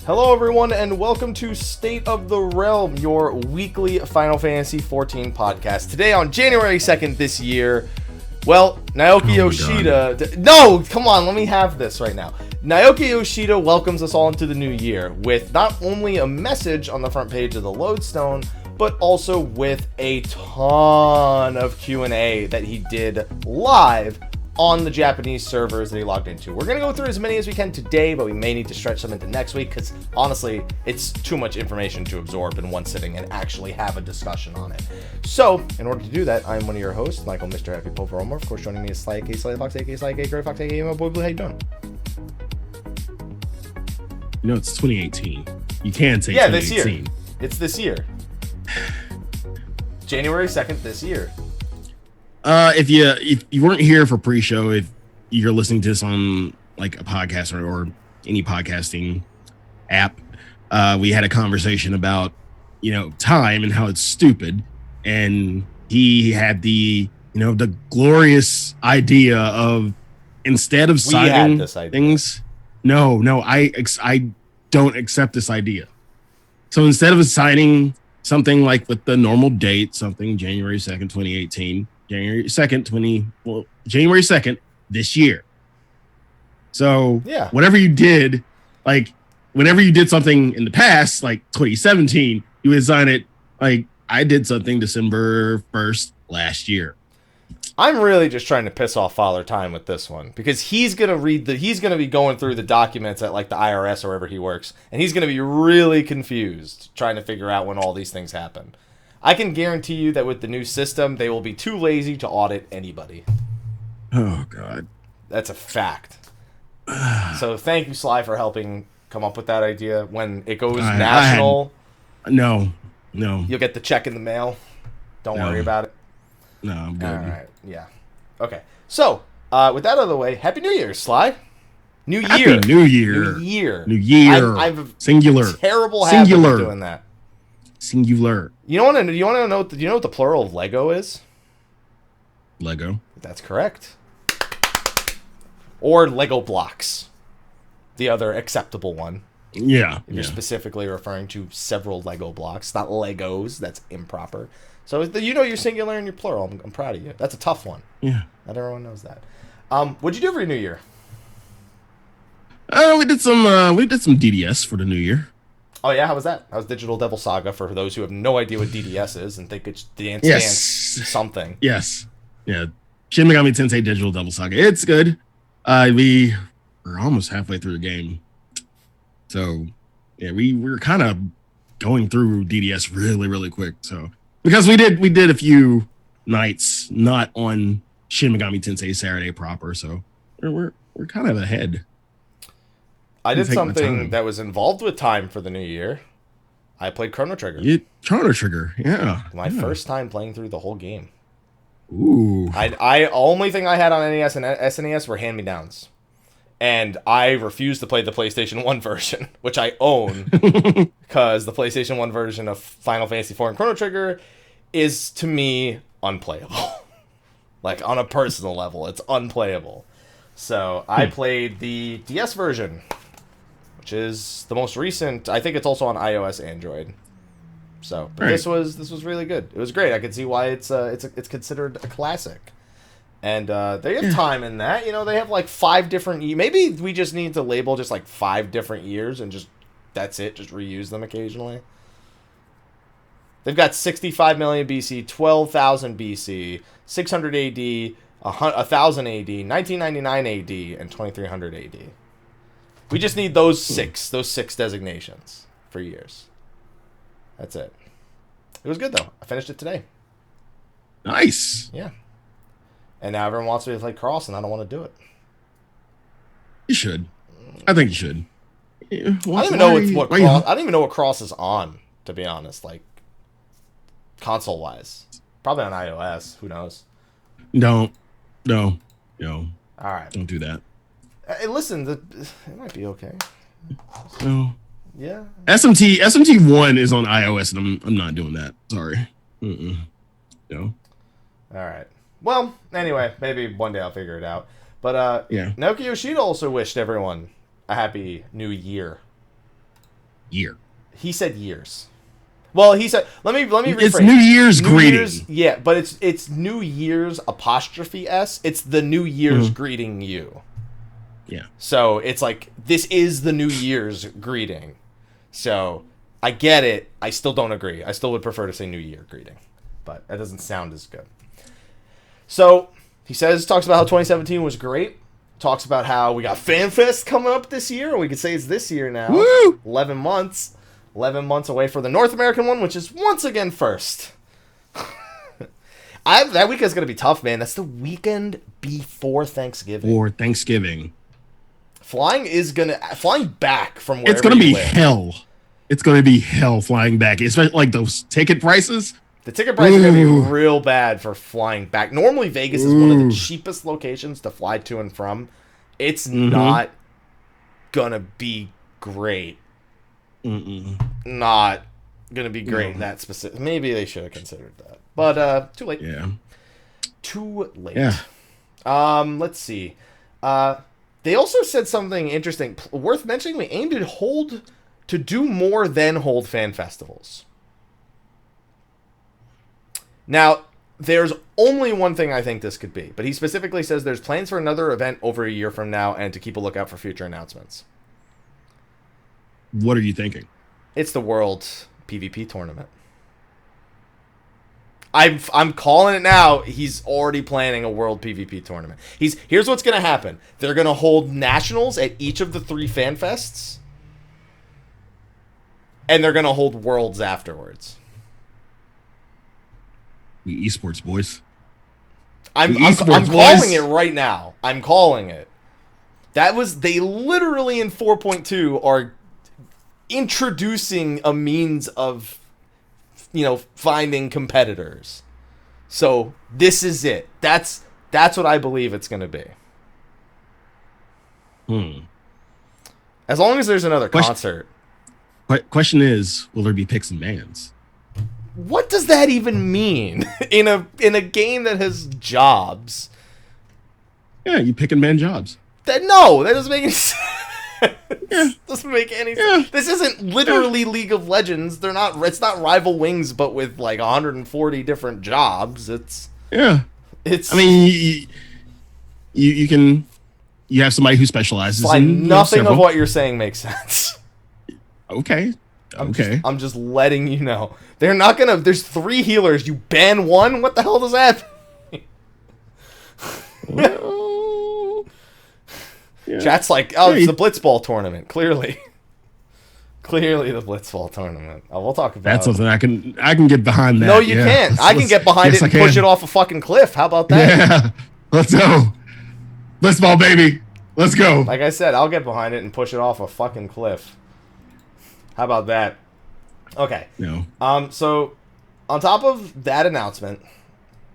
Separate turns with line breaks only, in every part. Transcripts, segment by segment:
Hello everyone, and welcome to State of the Realm, your weekly Final Fantasy XIV podcast. Today on January 2nd this year, well, Naoki Yoshida... No! Come on, let me have this right now. Naoki Yoshida welcomes us all into the new year with not only a message on the front page of the Lodestone, but also with a ton of Q&A that he did live on the Japanese servers that he logged into. We're going to go through as many as we can today, but we may need to stretch some into next week because, honestly, it's too much information to absorb in one sitting and actually have a discussion on it. So, in order to do that, I'm one of your hosts, Michael, Mr. Happy Pulveromer. Of course, joining me is Sly aka Slythefox, aka Slyakagreyfox, aka my boy Blue. How you doing?
You know, it's 2018. You can say 2018.
Yeah, this year. It's this year. January 2nd this year.
If you weren't here for pre-show, if you're listening to this on like a podcast or any podcasting app, we had a conversation about, time and how it's stupid. And he had the glorious idea of, instead of citing things, I don't accept this idea. So instead of assigning something like with the normal date, something January 2nd, 2018, January 2nd this year. So
yeah,
whatever you did, like whenever you did something in the past, like 2017, you would assign it like I did something December 1st last year.
I'm really just trying to piss off Father Time with this one because he's gonna be going through the documents at like the IRS or wherever he works, and he's gonna be really confused trying to figure out when all these things happen. I can guarantee you that with the new system, they will be too lazy to audit anybody.
Oh, God.
That's a fact. So thank you, Sly, for helping come up with that idea. When it goes national...
No.
You'll get the check in the mail. Don't worry about it.
No, I'm good.
All right, yeah. Okay, so with that out of the way, Happy New Year, Sly. New Year.
Happy New Year.
New Year.
New Year.
I've
Singular.
Terrible habit of doing that.
Singular.
You want to know? Do you know what the plural of Lego is?
Lego.
That's correct. Or Lego blocks, the other acceptable one.
Yeah.
If you're specifically referring to several Lego blocks, not Legos. That's improper. So you're singular and you're plural. I'm proud of you. That's a tough one.
Yeah.
Not everyone knows that. What'd you do for your New Year?
We did some DDS for the New Year.
Oh yeah, how was that? How was Digital Devil Saga for those who have no idea what DDS is and think it's Dance something?
Yes. Yeah. Shin Megami Tensei Digital Devil Saga. It's good. We're almost halfway through the game. So yeah, we're kind of going through DDS really, really quick. So because we did a few nights not on Shin Megami Tensei Saturday proper, so we're kind of ahead.
I did something that was involved with time for the new year. I played Chrono Trigger.
Chrono Trigger, yeah.
My first time playing through the whole game.
Ooh.
I only thing I had on NES and SNES were hand-me-downs. And I refused to play the PlayStation 1 version, which I own, because the PlayStation 1 version of Final Fantasy IV and Chrono Trigger is, to me, unplayable. Like, on a personal level, it's unplayable. So, I played the DS version, which is the most recent. I think it's also on iOS, Android. So, but this was really good. It was great. I could see why it's considered a classic. And they have time in that. They have like 5 different... Maybe we just need to label just like 5 different years and just... That's it. Just reuse them occasionally. They've got 65 million BC, 12,000 BC, 600 AD, 1,000 AD, 1999 AD, and 2300 AD. We just need those six designations for years. That's it. It was good, though. I finished it today.
Nice.
Yeah. And now everyone wants me to play Cross, and I don't want to do it.
You should. I think you should. Yeah,
I don't even know what Cross. I don't even know what Cross is on, to be honest. Like console wise, probably on iOS. Who knows?
No.
All right.
Don't do that.
Hey, listen, it might be okay.
No.
Yeah.
SMT1 is on iOS, and I'm not doing that. Sorry. No.
All right. Well, anyway, maybe one day I'll figure it out. But
yeah.
Naoki Yoshida also wished everyone a happy new year. He said years. Well, he said, let me rephrase.
It's New Year's greeting.
Yeah, but it's New Year's 'S. It's the New Year's greeting you.
Yeah.
So it's like, this is the New Year's greeting. So I get it. I still don't agree. I still would prefer to say New Year greeting. But that doesn't sound as good. So he talks about how 2017 was great. Talks about how we got FanFest coming up this year. And we could say it's this year now.
Woo!
11 months. 11 months away for the North American one, which is once again first. That weekend's going to be tough, man. That's the weekend before Thanksgiving. Flying back from wherever
it's going to be
live.
hell. It's going to be hell flying back. Especially like those ticket prices.
The ticket prices are going to be real bad for flying back. Normally, Vegas is one of the cheapest locations to fly to and from. It's not going to be great. Not going to be great in that specific. Maybe they should have considered that. But too late.
Yeah.
Too late.
Yeah.
Let's see. They also said something interesting, worth mentioning. We aim to do more than hold fan festivals. Now, there's only one thing I think this could be, but he specifically says there's plans for another event over a year from now and to keep a lookout for future announcements.
What are you thinking? It's
the World PvP tournament. I'm calling it now. He's already planning a World PvP tournament. Here's what's going to happen. They're going to hold nationals at each of the 3 fan fests, and they're going to hold worlds afterwards.
The esports boys.
I'm calling it right now. I'm calling it. They literally in 4.2 are introducing a means of, finding competitors. So this is it. That's what I believe it's going to be. As long as there's another concert.
Question is, will there be picks and bans?
What does that even mean in a game that has jobs?
Yeah, you pick and ban jobs.
That doesn't make any sense. Doesn't make any sense. This isn't literally League of Legends. It's not Rival Wings, but with like 140 different jobs. I
mean, you have somebody who specializes in
nothing of what you're saying makes sense.
Okay.
I'm just letting you know. They're not gonna. There's 3 healers. You ban 1. What the hell does that mean? Yeah. Chat's like, it's the Blitzball tournament. Clearly the Blitzball tournament. We'll talk about.
That's something I can get behind. That.
No, you can't. I can get behind it and push it off a fucking cliff. How about that?
Yeah, let's go. Blitzball, baby. Let's go.
Like I said, I'll get behind it and push it off a fucking cliff. How about that? Okay.
No.
So, on top of that announcement,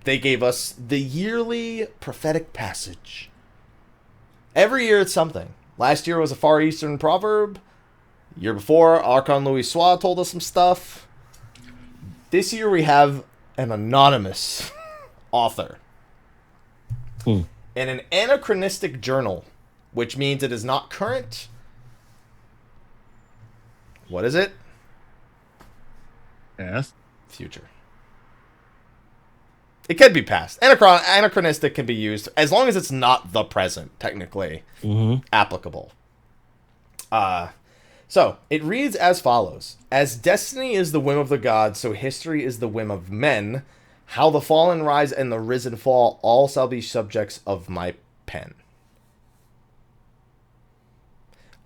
they gave us the yearly prophetic passage. Every year it's something. Last year was a Far Eastern proverb. Year before, Archon Louis Sois told us some stuff. This year we have an anonymous author. In an anachronistic journal, which means it is not current. What is it?
Past.
Future. It can be past. Anachronistic can be used as long as it's not the present, technically applicable. So, it reads as follows. As destiny is the whim of the gods, so history is the whim of men. How the fallen rise and the risen fall, all shall be subjects of my pen.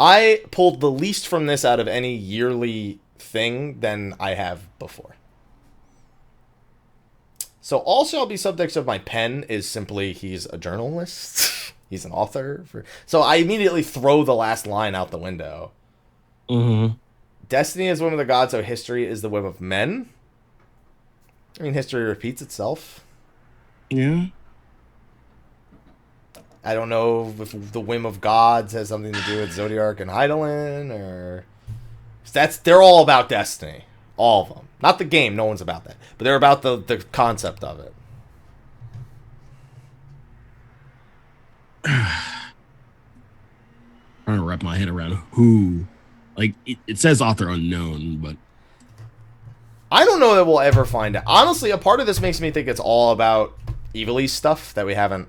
I pulled the least from this out of any yearly thing than I have before. So all shall be subjects of my pen is simply he's a journalist. He's an author. So I immediately throw the last line out the window.
Mm-hmm.
Destiny is the whim of the gods, so history is the whim of men. I mean, history repeats itself.
Yeah.
I don't know if the whim of gods has something to do with Zodiark and Hydaelyn, or... They're all about destiny. All of them. Not the game, no one's about that. But they're about the concept of it.
Trying to wrap my head around who... Like, it says author unknown, but...
I don't know that we'll ever find out. Honestly, a part of this makes me think it's all about Ivalice stuff that we haven't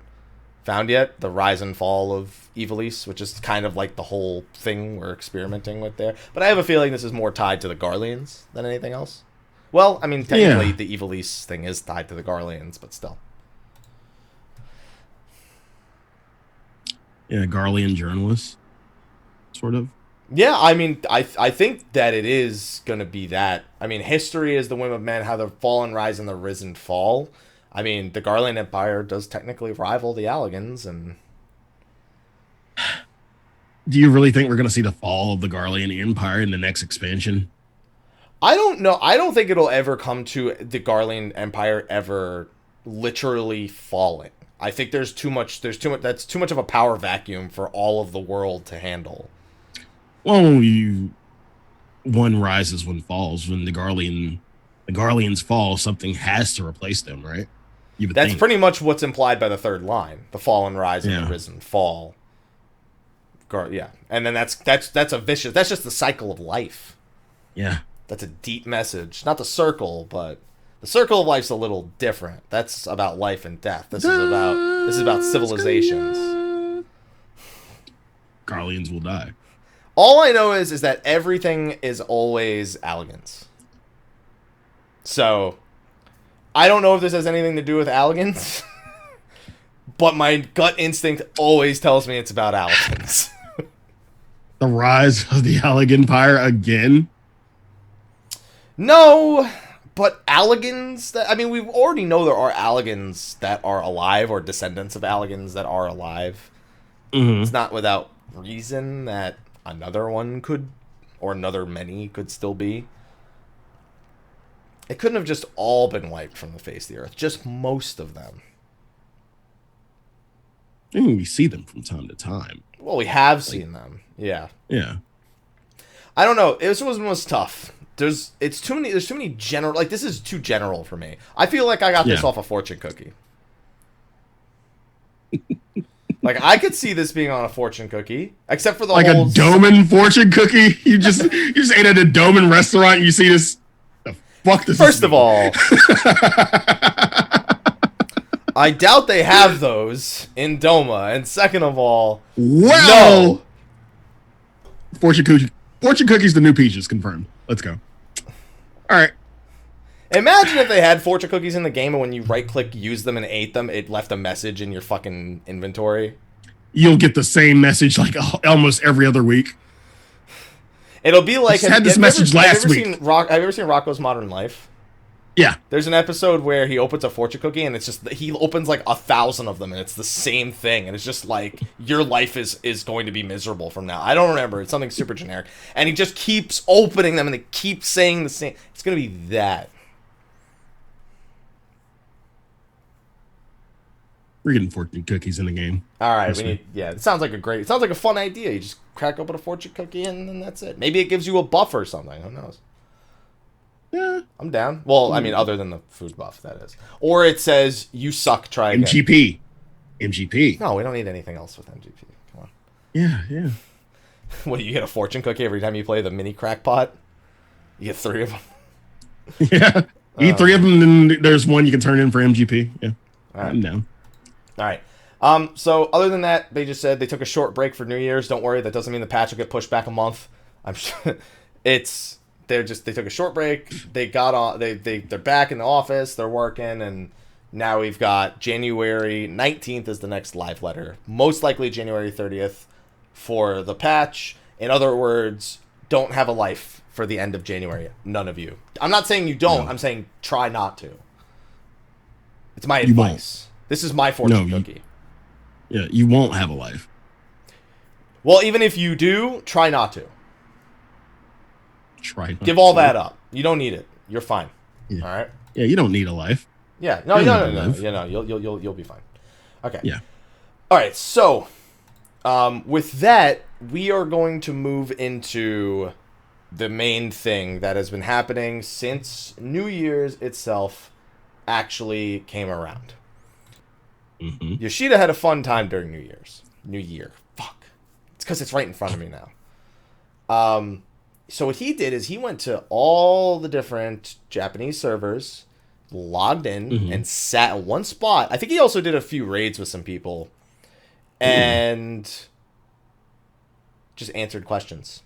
found yet. The rise and fall of Ivalice, which is kind of like the whole thing we're experimenting with there. But I have a feeling this is more tied to the Garleans than anything else. Well, I mean, technically the Ivalice thing is tied to the Garleans, but still.
Yeah, Garlean journalist, sort of.
Yeah, I mean, I think that it is going to be that. I mean, history is the whim of men, how the fallen rise and the risen fall. I mean, the Garlean Empire does technically rival the Allagans, and...
Do you really think we're going to see the fall of the Garlean Empire in the next expansion?
I don't know. I don't think it'll ever come to the Garlean Empire ever literally falling. I think that's too much of a power vacuum for all of the world to handle.
Well, one rises, one falls. When the Garleans fall, something has to replace them, right?
That's pretty much what's implied by the third line: the fallen rise and the risen fall. And then that's a vicious. That's just the cycle of life.
Yeah,
that's a deep message. Not the circle, but the circle of life's a little different. That's about life and death. This is about civilizations.
Garleans will die.
All I know is that everything is always Allagans. So, I don't know if this has anything to do with Allagans, but my gut instinct always tells me it's about Allagans.
The rise of the Allagan Empire again?
No, but Allagans... we already know there are Allagans that are alive, or descendants of Allagans that are alive.
Mm-hmm.
It's not without reason that another one could, or another many could still be. It couldn't have just all been wiped from the face of the earth. Just most of them.
I mean, we see them from time to time.
Well, we have seen them. Yeah.
Yeah.
I don't know. This was tough. There's too many general... Like, this is too general for me. I feel like I got this off a fortune cookie. Like, I could see this being on a fortune cookie, except for the
like
whole...
a Domin fortune cookie? You just ate at a Domin restaurant and you see this... The fuck this
First of all... I doubt they have those in Doma, and second of all...
Well...
No!
Fortune cookie's the new peaches, confirmed. Let's go. Alright.
Imagine if they had fortune cookies in the game, and when you right-click, use them, and ate them, it left a message in your fucking inventory.
You'll get the same message like almost every other week.
It'll be like...
Had this message last week.
Have you ever seen Rocko's Modern Life?
Yeah.
There's an episode where he opens a fortune cookie, and it's just... He opens like 1,000 of them, and it's the same thing. And it's just like, your life is going to be miserable from now. I don't remember. It's something super generic. And he just keeps opening them, and they keep saying the same... It's going to be that.
We're getting fortune cookies in the game.
All right, it sounds like a fun idea. You just crack open a fortune cookie and then that's it. Maybe it gives you a buff or something. Who knows?
Yeah,
I'm down. Well, I mean, other than the food buff, that is. Or it says you suck. Try again.
MGP.
No, we don't need anything else with MGP. Come on.
Yeah.
What do you get, a fortune cookie every time you play the mini crackpot? You get 3 of them.
Yeah, eat 3 of them, and then there's one you can turn in for MGP. Yeah,
right.
I'm down.
All right. So other than that, they just said they took a short break for New Year's. Don't worry, that doesn't mean the patch will get pushed back a month. I'm sure they took a short break. They got on. They're back in the office. They're working, and now we've got January 19th is the next live letter. Most likely January 30th for the patch. In other words, don't have a life for the end of January. None of you. I'm not saying you don't. No. I'm saying try not to. It's my advice. This is my fortune cookie.
Yeah, you won't have a life.
Well, even if you do, try not to. Give all that up. You don't need it. You're fine.
Yeah.
All right.
Yeah, you don't need a life.
Yeah. No. You'll be fine. Okay.
Yeah.
All right. So, with that, we are going to move into the main thing that has been happening since New Year's itself actually came around.
Mm-hmm.
Yoshida had a fun time during New Year's. New Year. Fuck. It's because it's right in front of me now. So what he did is he went to all the different Japanese servers, logged in, and sat in one spot. I think he also did a few raids with some people, and just answered questions.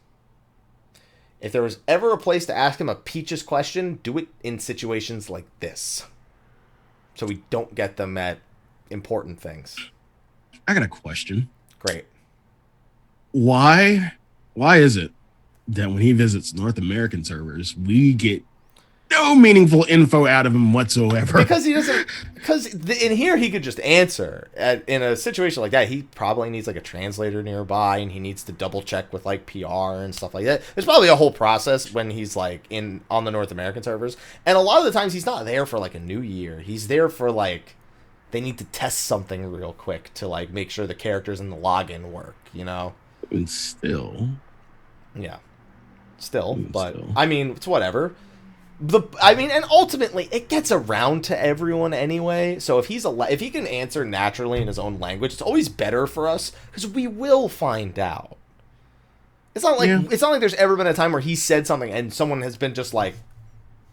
If there was ever a place to ask him a Peaches question, do it in situations like this, so we don't get them at important things.
I got a question.
Great.
Why is it that when he visits North American servers, we get no meaningful info out of him whatsoever?
Because he doesn't. Because in here he could just answer. In a situation like that, he probably needs like a translator nearby, and he needs to double check with like PR and stuff like that. There's probably a whole process when he's like on the North American servers, and a lot of the times he's not there for like a new year. He's there for like they need to test something real quick to like make sure the characters in the login work. You know.
And still.
Yeah. But I mean, it's whatever. And ultimately, it gets around to everyone anyway. So if if he can answer naturally in his own language, it's always better for us because we will find out. It's not like there's ever been a time where he said something and someone has been just like,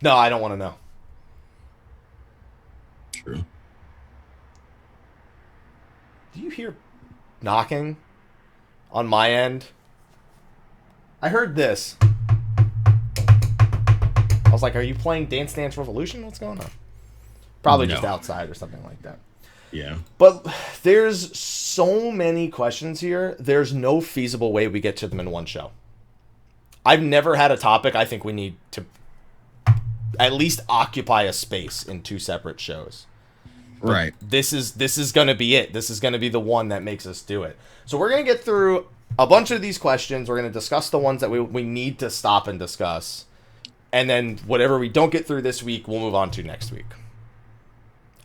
"No, I don't want to know."
True.
Do you hear knocking on my end? I heard this. I was like, are you playing Dance Dance Revolution? What's going on? Probably just outside or something like that.
Yeah.
But there's so many questions here. There's no feasible way we get to them in one show. I've never had a topic I think we need to at least occupy a space in two separate shows. But
right.
This is going to be it. This is going to be the one that makes us do it. So we're going to get through a bunch of these questions. We're going to discuss the ones that we need to stop and discuss. And then whatever we don't get through this week, we'll move on to next week.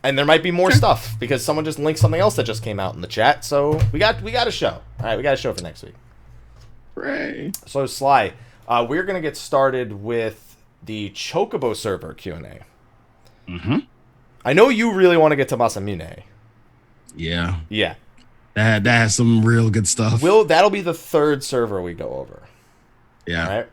And there might be more stuff because someone just linked something else that just came out in the chat. So we got a show. All right, we got a show for next week.
Right.
So Sly, we're gonna get started with the Chocobo server Q&A.
Mm-hmm.
I know you really want to get to Masamune.
Yeah.
Yeah.
That has some real good stuff.
That'll be the third server we go over.
Yeah.
All right.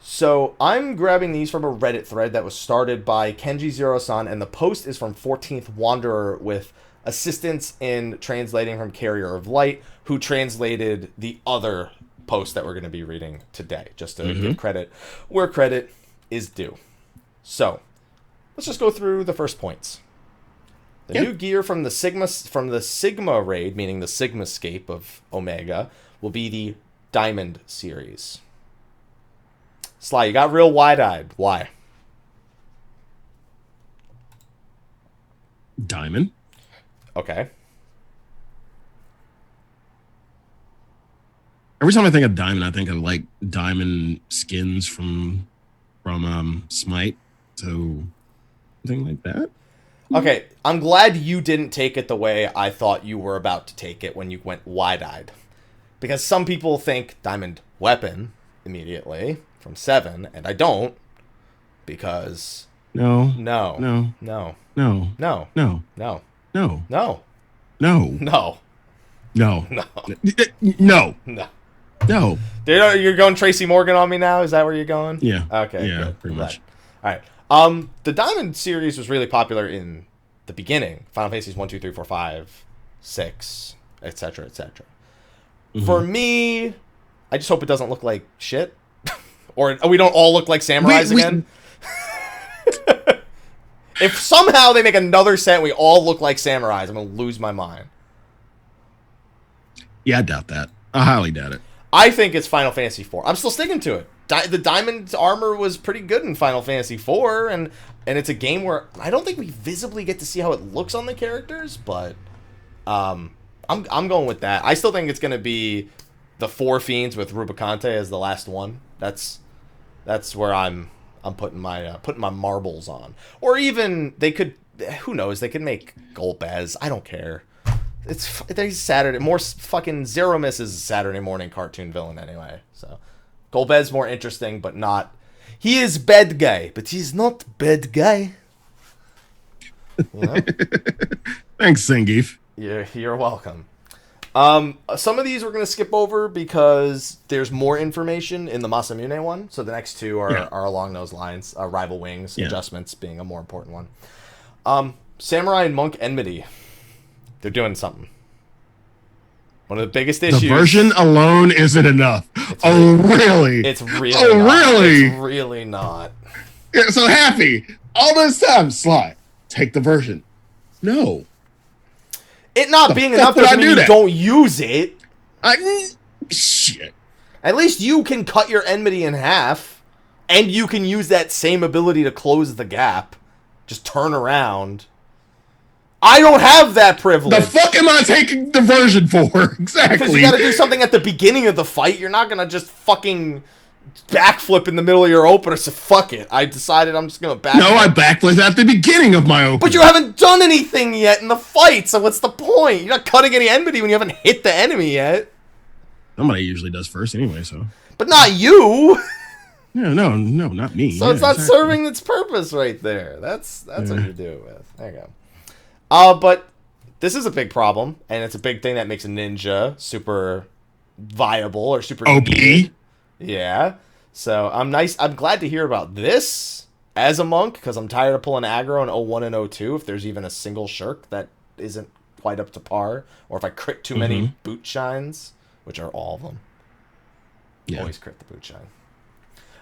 So I'm grabbing these from a Reddit thread that was started by Kenji Zero-san, and the post is from 14th Wanderer with assistance in translating from Carrier of Light, who translated the other post that we're going to be reading today, just to give credit where credit is due. So let's just go through the first points. The new gear from the Sigma raid, meaning the Sigmascape of Omega, will be the Diamond series. Sly, you got real wide-eyed. Why?
Diamond.
Okay.
Every time I think of Diamond, I think of like diamond skins from Smite. So something like that.
Okay, I'm glad you didn't take it the way I thought you were about to take it when you went wide-eyed. Because some people think diamond weapon immediately from 7, and I don't, because
no.
You're going Tracy Morgan on me now? Is that where you're going?
Yeah.
Okay.
Yeah,
good.
pretty much.
All right. The Diamond series was really popular in the beginning. Final Fantasies 1, 2, 3, 4, 5, 6, etc., etc. For me, I just hope it doesn't look like shit. Or we don't all look like samurais again. If somehow they make another set and we all look like samurais, I'm going to lose my mind.
Yeah, I doubt that. I highly doubt it.
I think it's Final Fantasy IV. I'm still sticking to it. The diamond armor was pretty good in Final Fantasy IV, and it's a game where I don't think we visibly get to see how it looks on the characters, but I I'm going with that. I still think it's going to be the 4 fiends with Rubicante as the last one. That's where I'm putting my marbles on. Or even they could, who knows? They could make Golbez. I don't care. It's Saturday. More fucking Zero Miss is a Saturday morning cartoon villain anyway. So Golbez more interesting, but not. He is bad guy, but he's not bad guy. You know?
Thanks, Zangief.
You're welcome. Some of these we're going to skip over because there's more information in the Masamune one. So the next 2 are along those lines. Rival Wings, adjustments being a more important one. Samurai and Monk Enmity. They're doing something. One of the biggest issues.
The version alone isn't enough. Really?
It's really not.
Really?
It's really not.
Yeah, so happy. All this time, Sly, take the version. No.
It not being enough doesn't mean you don't use it.
Shit.
At least you can cut your enmity in half, and you can use that same ability to close the gap. Just turn around. I don't have that privilege.
The fuck am I taking the version for? Exactly.
Because you gotta do something at the beginning of the fight. You're not gonna just fucking backflip in the middle of your opener. So fuck it. I decided I'm just gonna backflip.
No, I backflipped at the beginning of my opener.
But you haven't done anything yet in the fight, so what's the point? You're not cutting any enmity when you haven't hit the enemy yet.
Somebody usually does first anyway, so.
But not you!
No, not me.
So it's not serving its purpose right there. That's what you do it with. There you go. But this is a big problem, and it's a big thing that makes a ninja super viable or super
OP.
needed. Yeah. So I'm glad to hear about this as a monk, because I'm tired of pulling aggro in 01 and 02 if there's even a single shirk that isn't quite up to par, or if I crit too many boot shines, which are all of them. Yeah. Always crit the boot shine.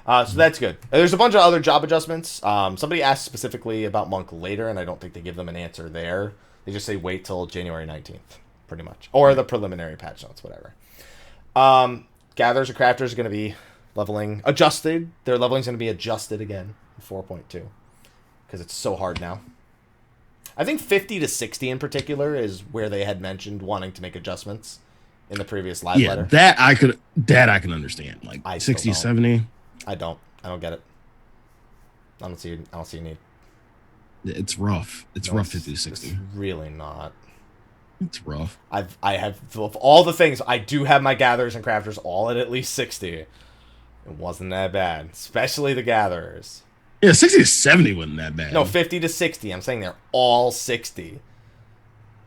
So that's good. There's a bunch of other job adjustments. Somebody asked specifically about Monk later, and I don't think they give them an answer there. They just say wait till January 19th, pretty much. Or the preliminary patch notes, whatever. Gatherers and Crafters are going to be leveling adjusted. Their leveling's going to be adjusted again in 4.2 because it's so hard now. I think 50 to 60 in particular is where they had mentioned wanting to make adjustments in the previous live letter.
That I can understand. Like 60, 70.
I don't get it. I don't see a need.
It's rough. It's rough 50 to 60.
It's really not.
It's rough.
I have of all the things, I do have my Gatherers and Crafters all at least 60. It wasn't that bad, especially the Gatherers.
Yeah, 60 to 70 wasn't that bad.
No, 50 to 60. I'm saying they're all 60.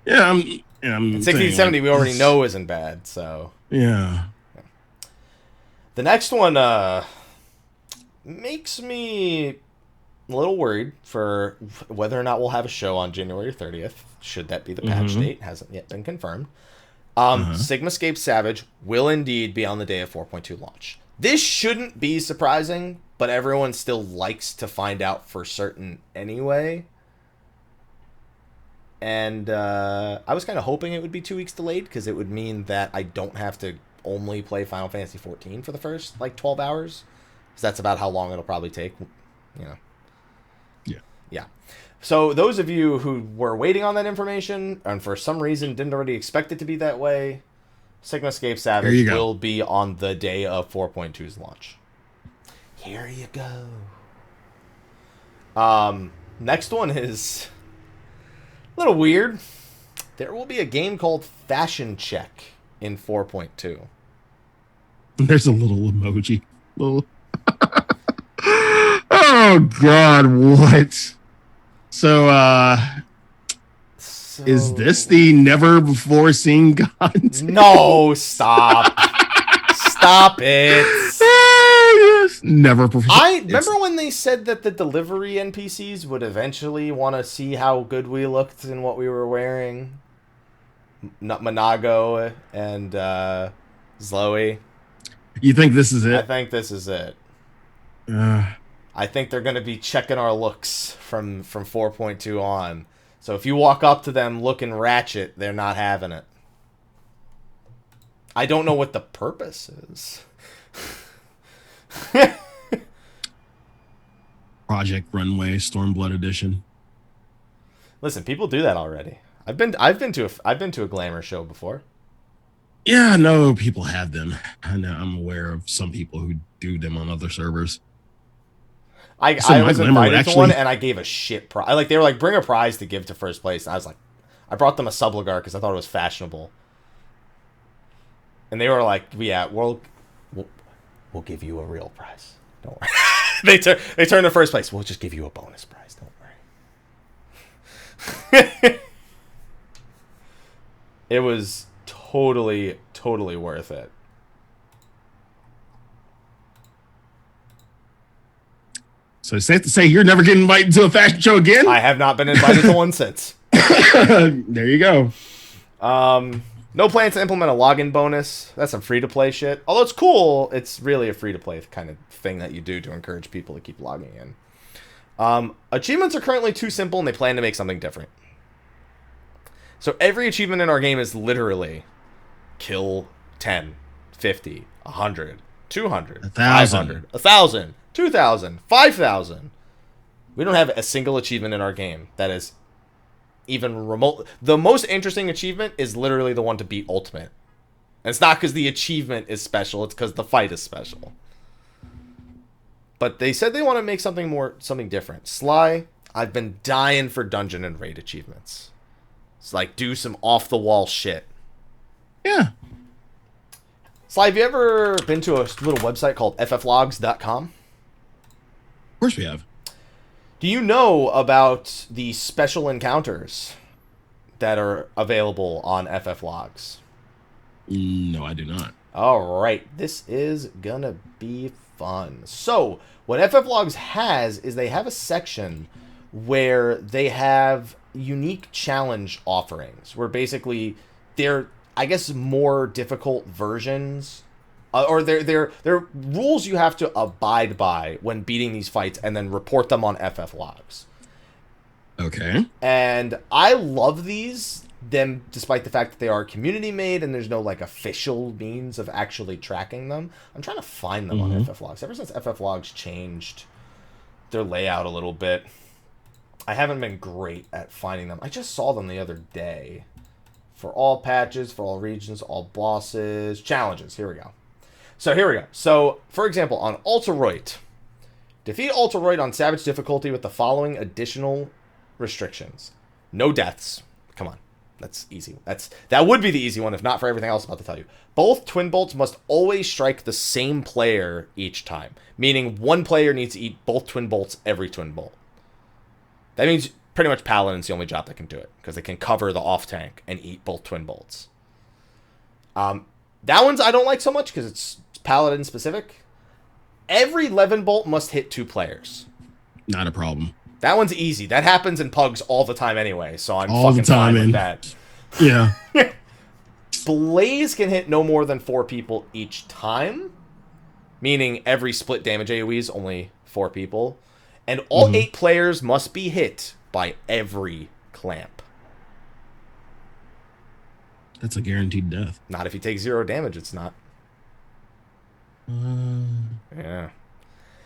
Yeah, I'm
60 to 70 we already know isn't bad, so.
Yeah.
The next one makes me a little worried for whether or not we'll have a show on January 30th. Should that be the patch date? Hasn't yet been confirmed. Sigmascape Savage will indeed be on the day of 4.2 launch. This shouldn't be surprising, but everyone still likes to find out for certain anyway. And I was kind of hoping it would be 2 weeks delayed, because it would mean that I don't have to only play Final Fantasy XIV for the first 12 hours. Because that's about how long it'll probably take, Yeah. So those of you who were waiting on that information and for some reason didn't already expect it to be that way, Sigmascape Savage will be on the day of 4.2's launch. Here you go. Next one is a little weird. There will be a game called Fashion Check in 4.2.
There's a little emoji. Oh God, what? So, is this the never before seen content?
No, stop. Stop it.
Yes. Never before.
I remember when they said that the delivery NPCs would eventually want to see how good we looked in what we were wearing. Manago and Zloe.
You think this is it?
I think this is it. I think they're going to be checking our looks from 4.2 on. So if you walk up to them looking ratchet, they're not having it. I don't know what the purpose is.
Project Runway Stormblood Edition.
Listen, people do that already. I've been to a glamour show before.
Yeah, I know people have them. I'm aware of some people who do them on other servers.
I was invited to one and I gave a shit prize. Like, they were like, bring a prize to give to first place. And I was like, I brought them a Subligar because I thought it was fashionable. And they were like, yeah, we'll give you a real prize. Don't worry. they turned to first place. We'll just give you a bonus prize. Don't worry. It was totally worth it.
So it's safe to say you're never getting invited to a fashion show again?
I have not been invited to one since.
There you go.
No plans to implement a login bonus. That's some free-to-play shit. Although it's cool, it's really a free-to-play kind of thing that you do to encourage people to keep logging in. Achievements are currently too simple, and they plan to make something different. So every achievement in our game is literally kill 10, 50, 100, 200,
1,000.
500, 1,000, 2,000, 5,000. We don't have a single achievement in our game that is even remote. The most interesting achievement is literally the one to beat Ultimate. And it's not because the achievement is special, it's because the fight is special. But they said they want to make something different. Sly, I've been dying for dungeon and raid achievements. It's like, do some off-the-wall shit.
Yeah.
Sly, have you ever been to a little website called FFLogs.com?
Of course we have.
Do you know about the special encounters that are available on FFLogs?
No, I do not.
All right. This is going to be fun. So, what FFLogs has is they have a section where they have unique challenge offerings, where basically they're, I guess, more difficult versions, or they're rules you have to abide by when beating these fights, and then report them on FFLogs.
Okay.
And I love them, despite the fact that they are community made and there's no like official means of actually tracking them. I'm trying to find them on FFLogs. Ever since FFLogs changed their layout a little bit, I haven't been great at finding them. I just saw them the other day. For all patches, for all regions, all bosses, challenges. Here we go. So, for example, on Ultros, defeat Ultros on Savage difficulty with the following additional restrictions. No deaths. Come on. That's easy. That would be the easy one, if not for everything else I'm about to tell you. Both twin bolts must always strike the same player each time. Meaning one player needs to eat both twin bolts every twin bolt. That means pretty much Paladin's the only job that can do it, because they can cover the off tank and eat both twin bolts. That one's I don't like so much because it's Paladin specific. Every 11 bolt must hit 2 players.
Not a problem.
That one's easy. That happens in pugs all the time anyway, so I'm
all
fucking fine with that.
Yeah.
Blaze can hit no more than 4 people each time, meaning every split damage AoE is only 4 people. And all 8 players must be hit by every clamp.
That's a guaranteed death.
Not if you take 0 damage, it's not. Yeah.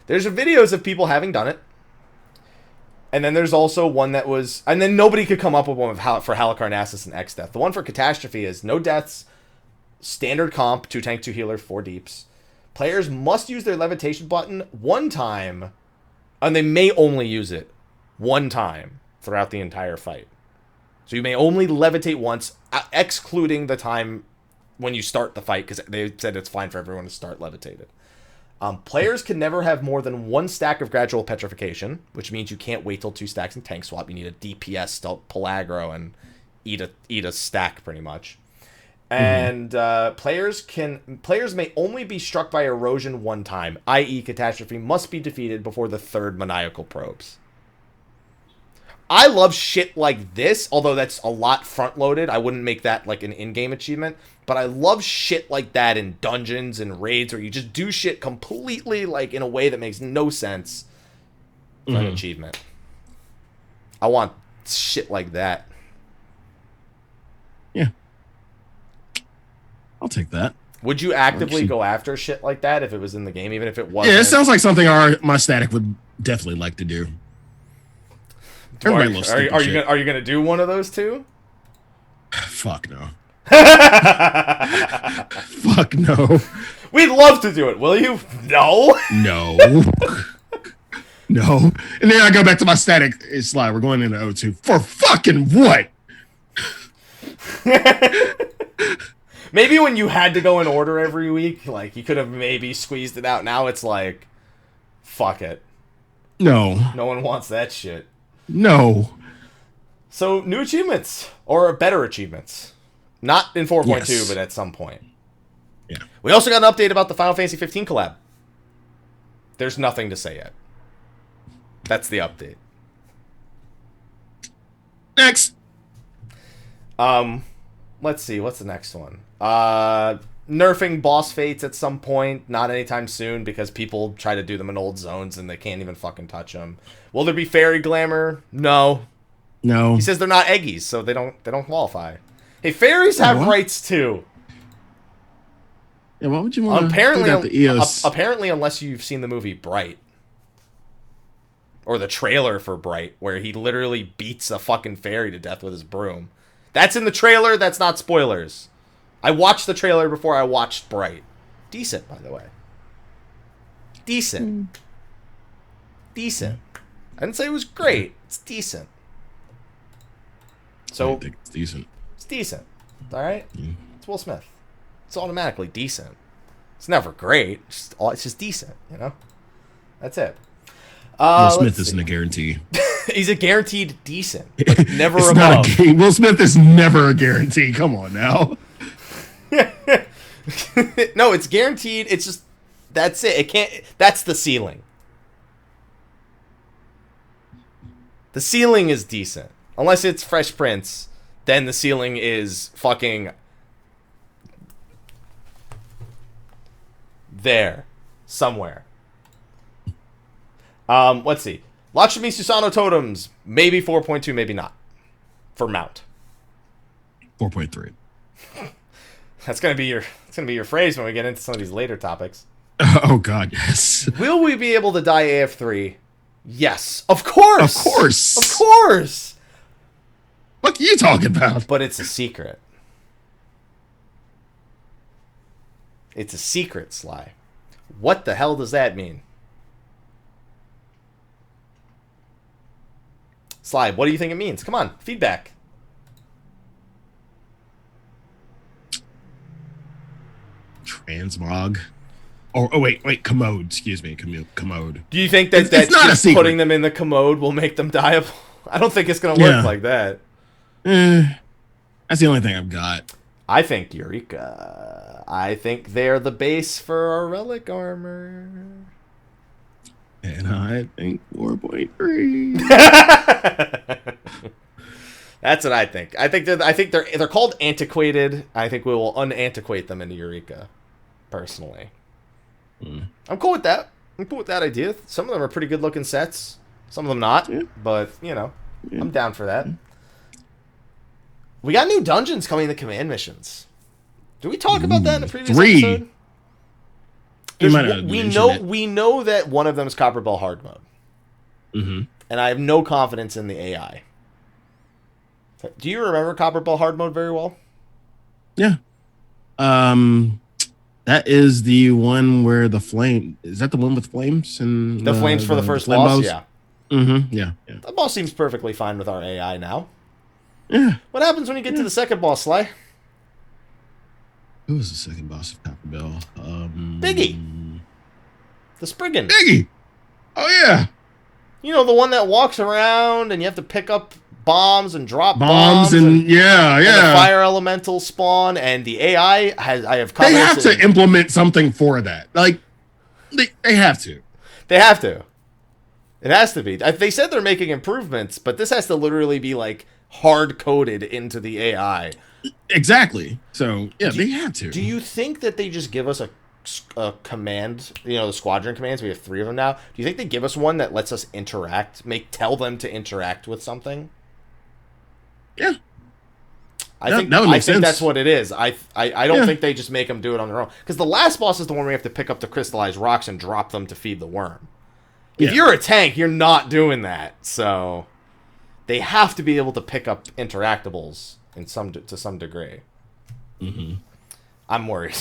There's videos of people having done it. And then there's also one that was... And then nobody could come up with one for Halicarnassus and X-Death. The one for Catastrophe is no deaths, standard comp, 2 tank, 2 healer, 4 deeps. Players must use their levitation button 1 time, and they may only use it 1 time throughout the entire fight. So you may only levitate once, excluding the time when you start the fight, because they said it's fine for everyone to start levitated. Players can never have more than 1 stack of gradual petrification, which means you can't wait till 2 stacks in tank swap. You need a DPS to pull aggro and eat a stack pretty much. And players may only be struck by erosion 1 time, i.e. Catastrophe must be defeated before the 3rd maniacal probes. I love shit like this, although that's a lot front-loaded. I wouldn't make that like an in-game achievement. But I love shit like that in dungeons and raids where you just do shit completely like in a way that makes no sense for an achievement. I want shit like that.
Yeah. I'll take that.
Would you actively go after shit like that if it was in the game, even if it wasn't?
Yeah, it sounds like something my static would definitely like to do.
Are you gonna do one of those 2?
fuck no. Fuck no.
We'd love to do it. Will you? No.
No. No. And then I go back to my static slide. We're going into O2 for fucking what?
Maybe when you had to go in order every week, like you could have maybe squeezed it out. Now it's like, fuck it.
No.
No one wants that shit.
No.
So new achievements or better achievements, not in 4.2,
Yes.
but at some point.
Yeah.
We also got an update about the Final Fantasy 15 collab. There's nothing to say yet. That's the update.
Next.
Let's see. What's the next one? Nerfing boss fates at some point. Not anytime soon because people try to do them in old zones and they can't even fucking touch them. Will there be fairy glamour? No.
No.
He says they're not eggies, so they don't qualify. Hey, fairies have rights too.
Yeah, why would you want
apparently,
to the EOS?
Apparently, unless you've seen the movie Bright. Or the trailer for Bright, where he literally beats a fucking fairy to death with his broom. That's in the trailer, that's not spoilers. I watched the trailer before I watched Bright. Decent, by the way. Decent. Decent. I didn't say it was great. It's decent. So
I think it's decent.
It's decent. Alright? It's Will Smith. It's automatically decent. It's never great. It's just decent, you know? That's it.
Will Smith isn't a guarantee.
He's a guaranteed decent, but never above.
Not Will Smith is never a guarantee. Come on now.
No, it's guaranteed. It's just that's it. It can't. That's the ceiling. The ceiling is decent, unless it's Fresh Prince. Then the ceiling is fucking there somewhere. Let's see. Lakshmi Susano totems, maybe 4.2, maybe not. For mount.
4.3.
That's gonna be your phrase when we get into some of these later topics.
Oh god, yes.
Will we be able to die AF3? Yes, of course.
Of course.
Of course.
What are you talking about?
But it's a secret. It's a secret, Sly. What the hell does that mean? Sly, what do you think it means? Come on, feedback.
Transmog. Oh wait, commode. Excuse me, commode.
Do you think that
it's not
just putting them in the commode will make them dieable? I don't think it's going to work like that.
That's the only thing I've got.
I think Eureka. I think they're the base for our relic armor.
And I think 4.3.
That's what I think. I think they're called antiquated. I think we will unantiquate them into Eureka. Personally, I'm cool with that. I'm cool with that idea. Some of them are pretty good looking sets. Some of them not. Yeah. But you know, I'm down for that. We got new dungeons coming in the command missions. Did we talk about that in the previous
3.
episode? We know that one of them is Copper Bell hard mode. And I have no confidence in the AI. Do you remember Copper Bell hard mode very well?
Yeah. That is the one where the flame is that the one with flames and
the flames for the first boss, yeah.
Yeah.
That boss seems perfectly fine with our AI now.
Yeah.
What happens when you get to the second boss, Sly?
Who was the second boss of Copper Bell?
Biggie. The Spriggan.
Biggie. Oh yeah.
You know, the one that walks around and you have to pick up bombs and drop
bombs and yeah.
And the fire elemental spawn and the AI I have
they have to implement something for that. Like they have to.
They have to. It has to be. They said they're making improvements, but this has to literally be like hard coded into the AI.
Exactly. So yeah, they have to.
Do you think that they just give us a command, you know, the squadron commands? We have 3 of them now. Do you think they give us one that lets us interact, tell them to interact with something?
Yeah.
I think that's what it is. I don't think they just make them do it on their own. Because the last boss is the one where we have to pick up the crystallized rocks and drop them to feed the worm. If you're a tank, you're not doing that. So they have to be able to pick up interactables to some degree.
Mm-hmm.
I'm worried.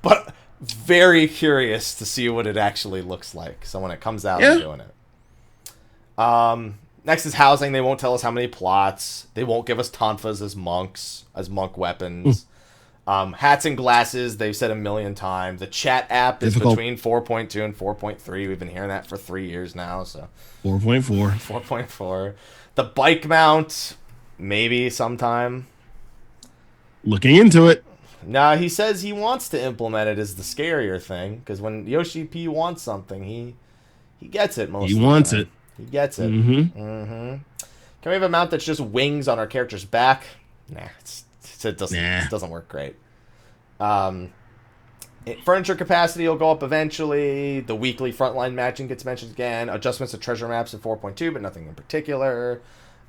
But very curious to see what it actually looks like. So when it comes out, I'm doing it. Next is housing. They won't tell us how many plots. They won't give us tonfas as monk weapons. Hats and glasses, they've said 1,000,000 times. The chat app is between 4.2 and 4.3. We've been hearing that for 3 years now. So
4.4.
4.4. The bike mount, maybe sometime.
Looking into it.
Nah, he says he wants to implement it as the scarier thing, because when Yoshi P wants something, he gets it most of the time. He wants it. He gets it.
Mm-hmm.
Mm-hmm. Can we have a mount that's just wings on our character's back? Nah, it doesn't work great. Furniture capacity will go up eventually. The weekly frontline matching gets mentioned again. Adjustments to treasure maps in 4.2, but nothing in particular.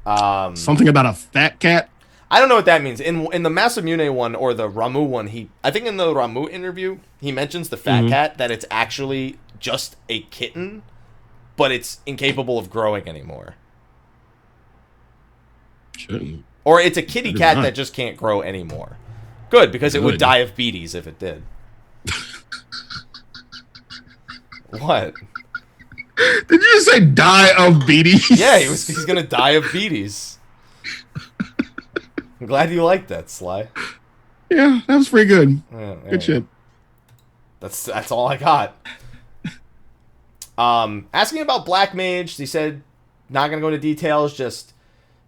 Something about a fat cat?
I don't know what that means. In the Masamune one or the Ramu one, I think in the Ramu interview, he mentions the fat cat, that it's actually just a kitten, but it's incapable of growing anymore.
Shouldn't.
Or it's a kitty cat that just can't grow anymore. Good, because it would die of beaties if it did. What?
Did you just say die of beaties?
Yeah, he's going to die of beaties. I'm glad you liked that, Sly.
Yeah, that was pretty good. Good shit.
That's all I got. Asking about Black Mage, he said, not going to go into details, just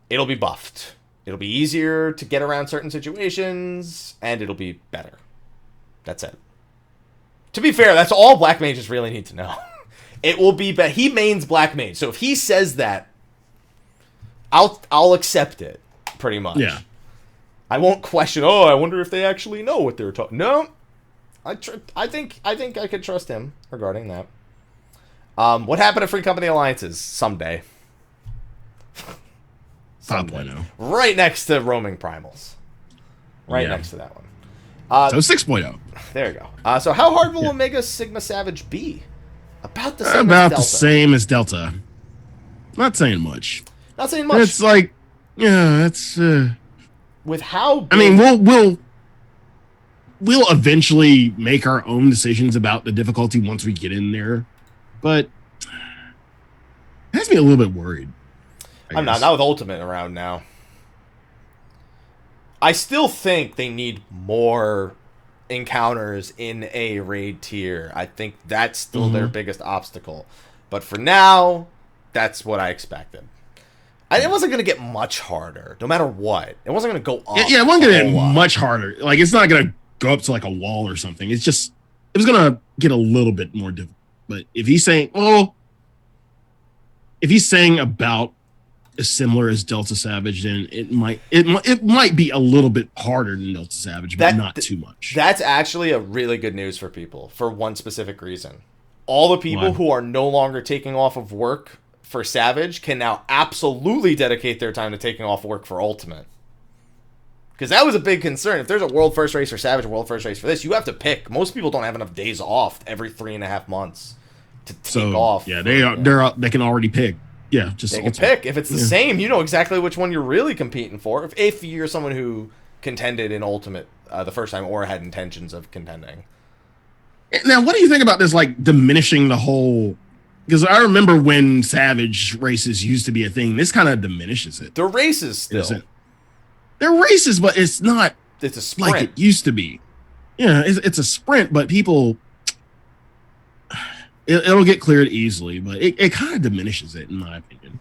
it'll be buffed. It'll be easier to get around certain situations, and it'll be better. That's it. To be fair, that's all Black Mages really need to know. It will be better. He mains Black Mage, so if he says that, I'll accept it, pretty much.
Yeah.
I won't question, I wonder if they actually know what they're talking. No. I think I could trust him regarding that. What happened to Free Company Alliances? Someday.
5.0.
Right next to Roaming Primals. Right next to that one.
So 6.0.
There you go. So how hard will Omega Sigma Savage be? About the same
About
as Delta.
the same as Delta. Not saying much.
Not saying much.
It's like, it's...
With how big...
I mean, we'll eventually make our own decisions about the difficulty once we get in there, but it has me a little bit worried.
I'm not with Ultimate around now. I still think they need more encounters in a raid tier. I think that's still their biggest obstacle. But for now, that's what I expected. It wasn't going to get much harder, no matter what. It wasn't going to go up.
Yeah, it wasn't going to get much harder. Like, it's not going to go up to, like, a wall or something. It was going to get a little bit more difficult. But if he's saying about as similar as Delta Savage, then it might be a little bit harder than Delta Savage, but not too much.
That's actually a really good news for people, for one specific reason. All the people who are no longer taking off of work for Savage can now absolutely dedicate their time to taking off work for Ultimate. Because that was a big concern. If there's a World First Race for Savage, a World First Race for this, you have to pick. Most people don't have enough days off every 3.5 months to take off.
Yeah, they can already pick. Yeah, just
they can pick. If it's the same, you know exactly which one you're really competing for. If you're someone who contended in Ultimate the first time or had intentions of contending.
Now, what do you think about this, like, diminishing the whole... Because I remember when Savage races used to be a thing, this kind of diminishes it.
They're races still.
They're races, but it's not
it's a sprint.
Like it used to be. Yeah, it's a sprint, but people... It'll get cleared easily, but it kind of diminishes it, in my opinion.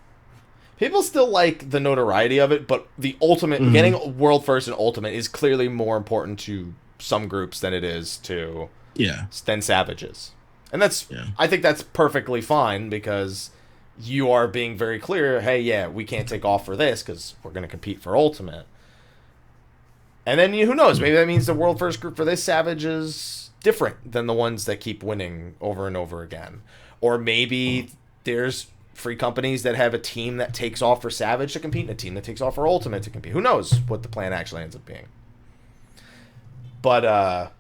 People still like the notoriety of it, but the Ultimate, getting World First and Ultimate is clearly more important to some groups than it is to than Savages. And I think that's perfectly fine, because you are being very clear, hey, we can't take off for this because we're going to compete for Ultimate. And then, who knows, maybe that means the World First group for this Savage is different than the ones that keep winning over and over again. Or maybe there's free companies that have a team that takes off for Savage to compete and a team that takes off for Ultimate to compete. Who knows what the plan actually ends up being. But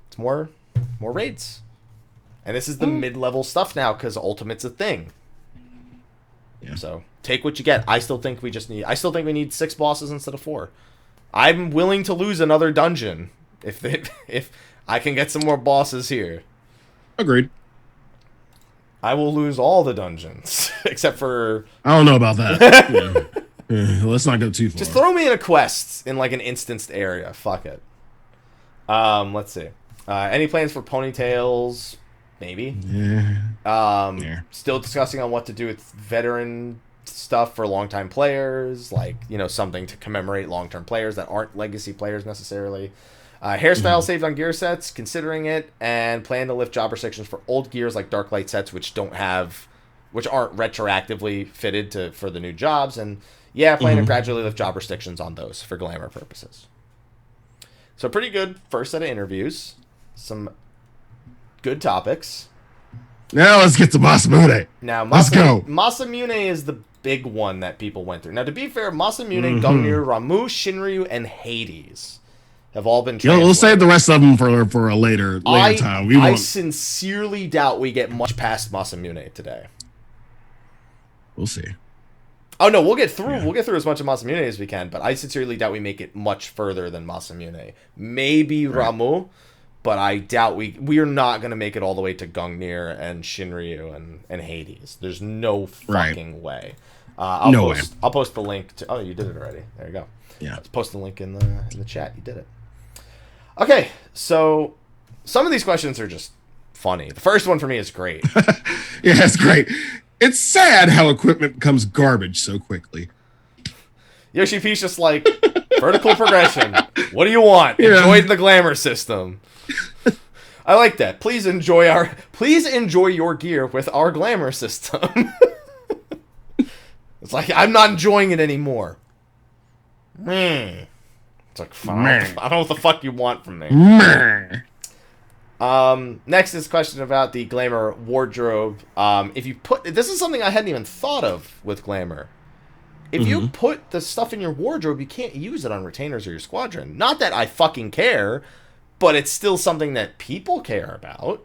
it's more raids. And this is the mid-level stuff now because Ultimate's a thing. Yeah. So take what you get. I still think we need 6 bosses instead of 4. I'm willing to lose another dungeon if I can get some more bosses here.
Agreed.
I will lose all the dungeons except for.
I don't know about that. Let's not go too far.
Just throw me in a quest in like an instanced area. Fuck it. Let's see. Any plans for ponytails? Maybe.
Yeah.
Still discussing on what to do with veteran stuff for longtime players, like, something to commemorate long-term players that aren't legacy players necessarily. Hairstyle saved on gear sets, considering it, and plan to lift job restrictions for old gears like Darklight sets, which aren't retroactively fitted for the new jobs, and plan to gradually lift job restrictions on those for glamour purposes. So pretty good first set of interviews, some good topics.
Now let's get to Masamune. Let's go.
Masamune is the big one that people went through. Now, to be fair, Masamune, Gungnir, Ramuh, Shinryu, and Hades have all been translated.
We'll save the rest of them for a later time.
I sincerely doubt we get much past Masamune today.
We'll see.
Oh no, we'll get through. Yeah. We'll get through as much of Masamune as we can, but I sincerely doubt we make it much further than Masamune. Maybe Ramuh, but I doubt we are not going to make it all the way to Gungnir and Shinryu and Hades. There's no fucking way. I'll post the link to. Oh, you did it already. There you go.
Yeah.
Let's post the link in the chat. You did it. Okay, so some of these questions are just funny. The first one for me is great.
Yeah, it's great. It's sad how equipment becomes garbage so quickly.
Yoshi P's just like, vertical progression. What do you want? Yeah. Enjoy the glamour system. I like that. Please enjoy your gear with our glamour system. It's like, I'm not enjoying it anymore. It's like, I don't know what the fuck you want from me. Next is a question about the glamour wardrobe. This is something I hadn't even thought of with glamour. If you put the stuff in your wardrobe, you can't use it on retainers or your squadron. Not that I fucking care, but it's still something that people care about.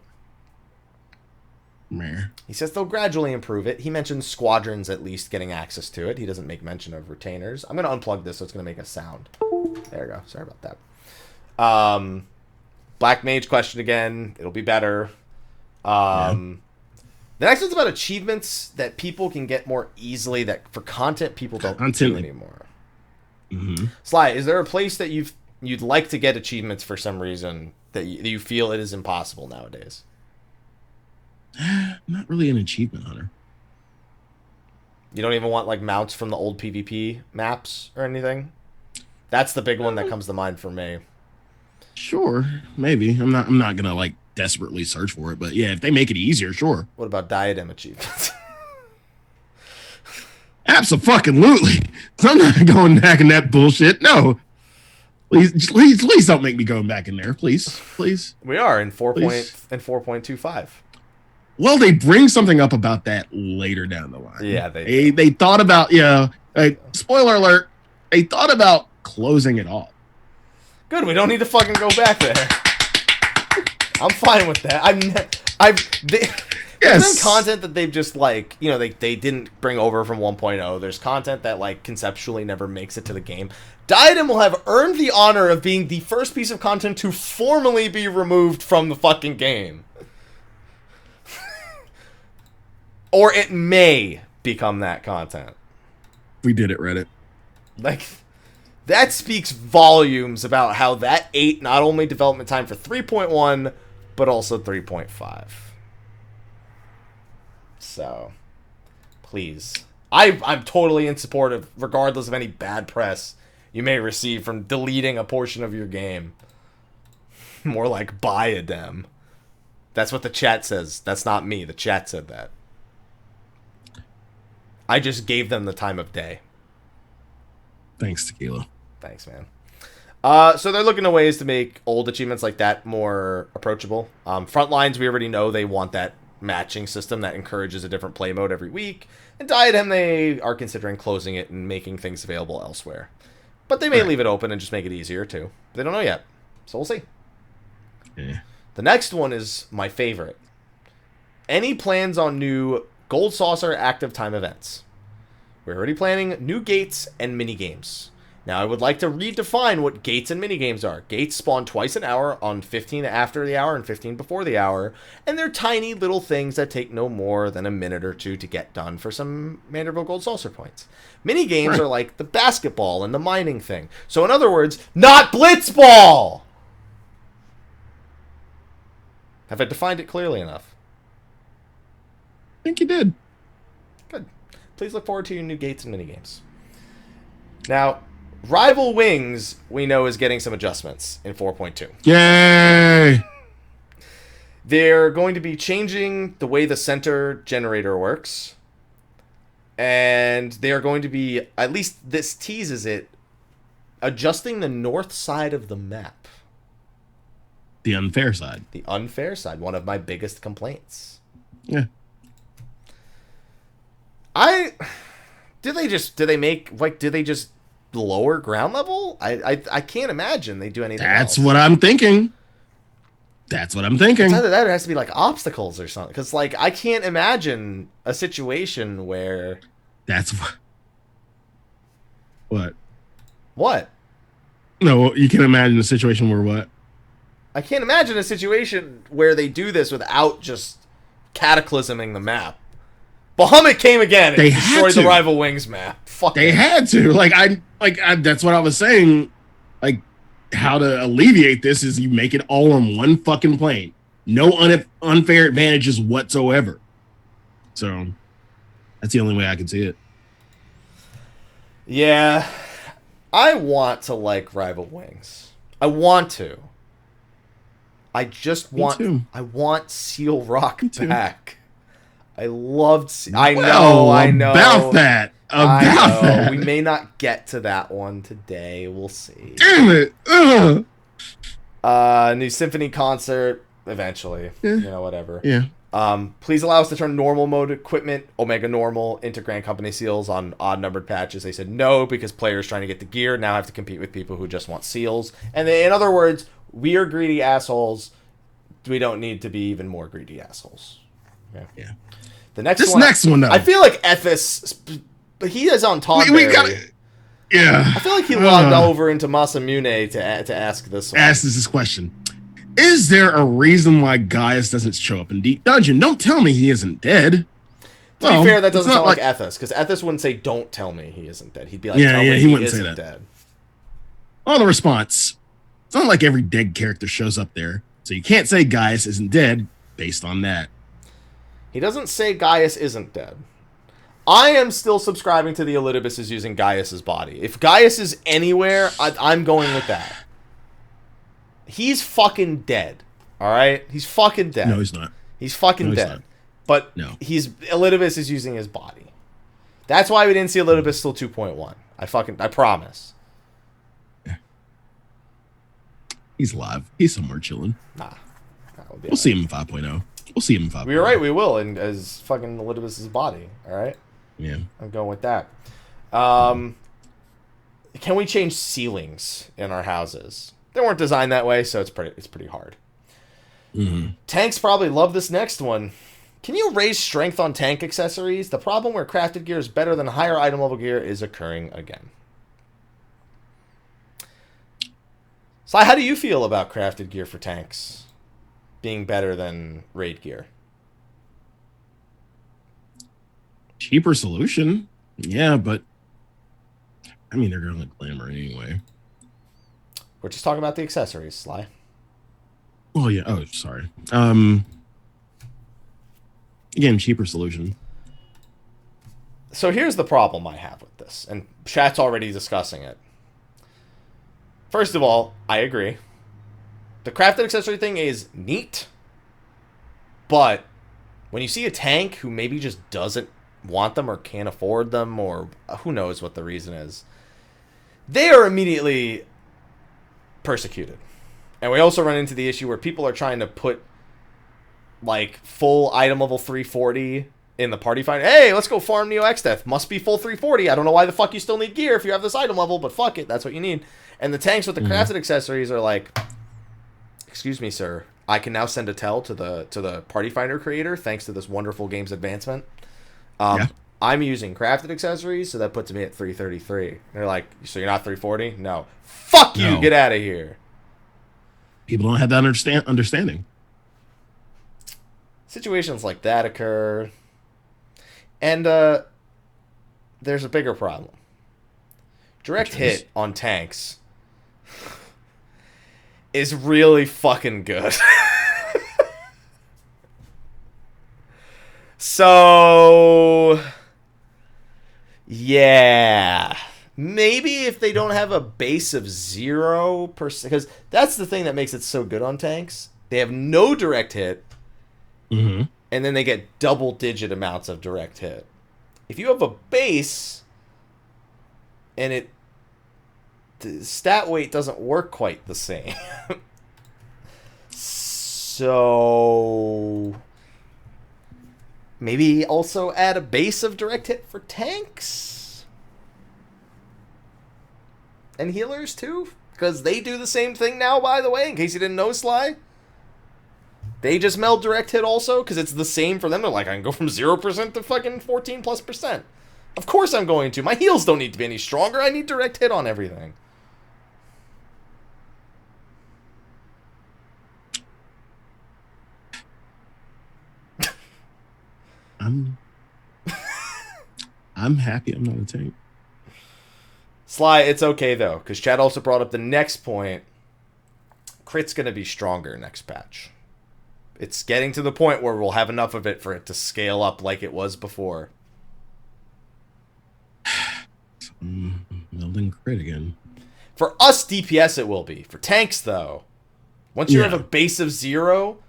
He says they'll gradually improve it. He mentions squadrons at least getting access to it. He doesn't make mention of retainers. I'm going to unplug this so it's going to make a sound. There we go. Sorry about that. Black Mage question again. It'll be better. The next one's about achievements that people can get more easily that for content people don't do anymore. Sly, is there a place that you'd like to get achievements for some reason that you feel it is impossible nowadays?
Not really an achievement hunter.
You don't even want like mounts from the old PvP maps or anything? That's the big one that comes to mind for me.
Sure, maybe. I'm not gonna like desperately search for it, but yeah, if they make it easier, sure.
What about diadem achievements?
Absolutely. I'm not going back in that bullshit. No. Please don't make me go back in there. Please.
We are in 4.25.
Well, they bring something up about that later down the line.
Yeah,
they thought about spoiler alert. They thought about closing it off.
Good, we don't need to fucking go back there. I'm fine with that. There's been content that they've just like, they didn't bring over from 1.0. There's content that like conceptually never makes it to the game. Diadem will have earned the honor of being the first piece of content to formally be removed from the fucking game. Or it may become that content.
We did it, Reddit.
Like, that speaks volumes about how that ate not only development time for 3.1, but also 3.5. So, please. I'm totally in support of, regardless of any bad press you may receive from deleting a portion of your game. More like Diadem. That's what the chat says. That's not me. The chat said that. I just gave them the time of day.
Thanks, Tequila.
Thanks, man. So they're looking at ways to make old achievements like that more approachable. Frontlines, we already know they want that matching system that encourages a different play mode every week. And Diadem, they are considering closing it and making things available elsewhere. But they may leave it open and just make it easier, too. They don't know yet. So we'll see.
Yeah.
The next one is my favorite. Any plans on new Gold Saucer active time events? we're already planning new gates and minigames. Now, I would like to redefine what gates and minigames are. Gates spawn twice an hour on 15 after the hour and 15 before the hour, and they're tiny little things that take no more than a minute or two to get done for some Manderville Gold Saucer points. Minigames are like the basketball and the mining thing. So, in other words, not Blitzball! Have I defined it clearly enough?
I think you did.
Good. Please look forward to your new gates and minigames. Now, Rival Wings, we know, is getting some adjustments in 4.2.
Yay!
They're going to be changing the way the center generator works. And they are going to be, at least this teases it, adjusting the north side of the map.
The unfair side.
The unfair side, one of my biggest complaints.
Yeah.
Do they just lower ground level? I can't imagine they do anything
That's
else.
what I'm thinking. That's what I'm thinking.
It's either that or it has to be like obstacles or something. Because like I can't imagine a situation where
That's what?
What?
No, you can imagine a situation where what?
I can't imagine a situation where they do this without just cataclysming the map. Bahamut came again and destroyed the Rival Wings map. Fuck
they had to. That's what I was saying. Like, how to alleviate this is you make it all on one fucking plane. No unfair advantages whatsoever. So, that's the only way I can see it.
Yeah. I want to like Rival Wings. I want to. I just want... I want Seal Rock back. I loved... I know.
About that.
We may not get to that one today. We'll see.
Damn it.
New symphony concert. Eventually.
Yeah.
You know, whatever.
Yeah.
Please allow us to turn normal mode equipment, Omega Normal, into Grand Company seals on odd-numbered patches. They said no because players trying to get the gear now have to compete with people who just want seals. And they, in other words, we are greedy assholes. We don't need to be even more greedy assholes. Okay?
Yeah.
The next
one, though.
I feel like Ethis, but he is on top.
We got it. Yeah.
I feel like he logged over into Masamune to ask this one.
Ask this question. Is there a reason why Gaius doesn't show up in Deep Dungeon? Don't tell me he isn't dead.
To be fair, that doesn't sound like Ethis, because Ethis wouldn't say, don't tell me he isn't dead. He'd be like, tell me he wouldn't say that. Dead.
Oh, the response. It's not like every dead character shows up there, so you can't say Gaius isn't dead based on that.
He doesn't say Gaius isn't dead. I am still subscribing to the Elidibus is using Gaius's body. If Gaius is anywhere, I'm going with that. He's fucking dead. Alright? He's fucking dead.
No, he's not.
He's fucking dead.
Not.
But
no.
Elidibus is using his body. That's why we didn't see Elidibus till 2.1. I promise.
Yeah. He's alive. He's somewhere chilling.
Nah.
We'll see him in 5.0. We'll see him in 5.0.
You're right, we will, and as fucking Elidibus' body. Alright?
Yeah.
I'm going with that. Can we change ceilings in our houses? They weren't designed that way, so it's pretty hard.
Mm-hmm.
Tanks probably love this next one. Can you raise strength on tank accessories? The problem where crafted gear is better than higher item level gear is occurring again. Sly, how do you feel about crafted gear for tanks being better than raid gear?
Cheaper solution. Yeah, but I mean, they're going to glamour anyway.
We're just talking about the accessories, Sly.
Oh, yeah. Oh, sorry. Again, cheaper solution.
So here's the problem I have with this, and chat's already discussing it. First of all, I agree. The crafted accessory thing is neat, but when you see a tank who maybe just doesn't want them or can't afford them, or who knows what the reason is, they are immediately persecuted. And we also run into the issue where people are trying to put like full item level 340 in the party finder. Hey, let's go farm Neo X-Death. Must be full 340. I don't know why the fuck you still need gear if you have this item level, but fuck it, that's what you need. And the tanks with the crafted accessories are like, excuse me, sir, I can now send a tell to the party finder creator thanks to this wonderful game's advancement. I'm using crafted accessories, so that puts me at 333. They're like, so you're not 340? No. Fuck you, get out of here.
People don't have that understanding.
Situations like that occur. And there's a bigger problem. Direct hit on tanks is really fucking good. So, yeah. Maybe if they don't have a base of 0%, because that's the thing that makes it so good on tanks. They have no direct hit, and then they get double-digit amounts of direct hit. If you have a base, and the stat weight doesn't work quite the same. So maybe also add a base of direct hit for tanks and healers too, because they do the same thing now, by the way, in case you didn't know, Sly. They just meld direct hit also, because it's the same for them. They're like, I can go from 0% to fucking 14+%. Of course I'm going to. My heals don't need to be any stronger. I need direct hit on everything.
I'm happy I'm not a tank.
Sly, it's okay though, because Chad also brought up the next point. Crit's going to be stronger next patch. It's getting to the point where we'll have enough of it for it to scale up like it was before.
Melding crit again.
For us DPS it will be. For tanks though, once you have a base of 0,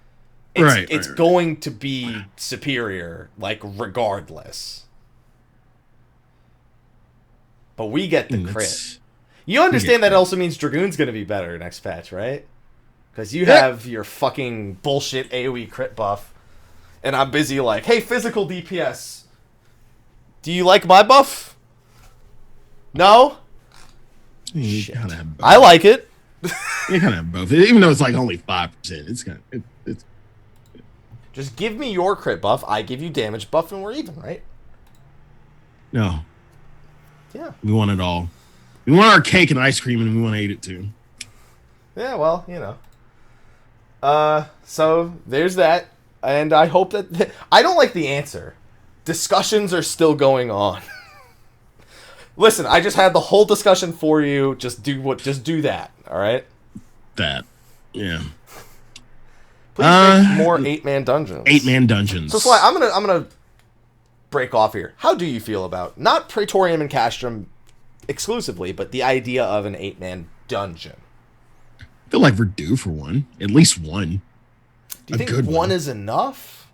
it's going to be superior, like, regardless. But we get the crit. You understand that also means Dragoon's going to be better next patch, right? Because you have your fucking bullshit AoE crit buff, and I'm busy like, hey, physical DPS, do you like my buff? No? Shit. I like it.
You kind of have both. Even though it's like only 5%, it's kind of... It's
just give me your crit buff, I give you damage buff, and we're even, right?
No.
Yeah.
We want it all. We want our cake and ice cream, and we want to eat it too.
Yeah, well, you know. So there's that, and I hope that... I don't like the answer. Discussions are still going on. Listen, I just had the whole discussion for you. Just do that, all right?
That. Yeah.
Please make more 8-man dungeons.
8-man dungeons.
So, Sly, I'm gonna break off here. How do you feel about not Praetorium and Castrum exclusively, but the idea of an 8-man dungeon?
I feel like we're due for one. At least one.
Do you think one is enough?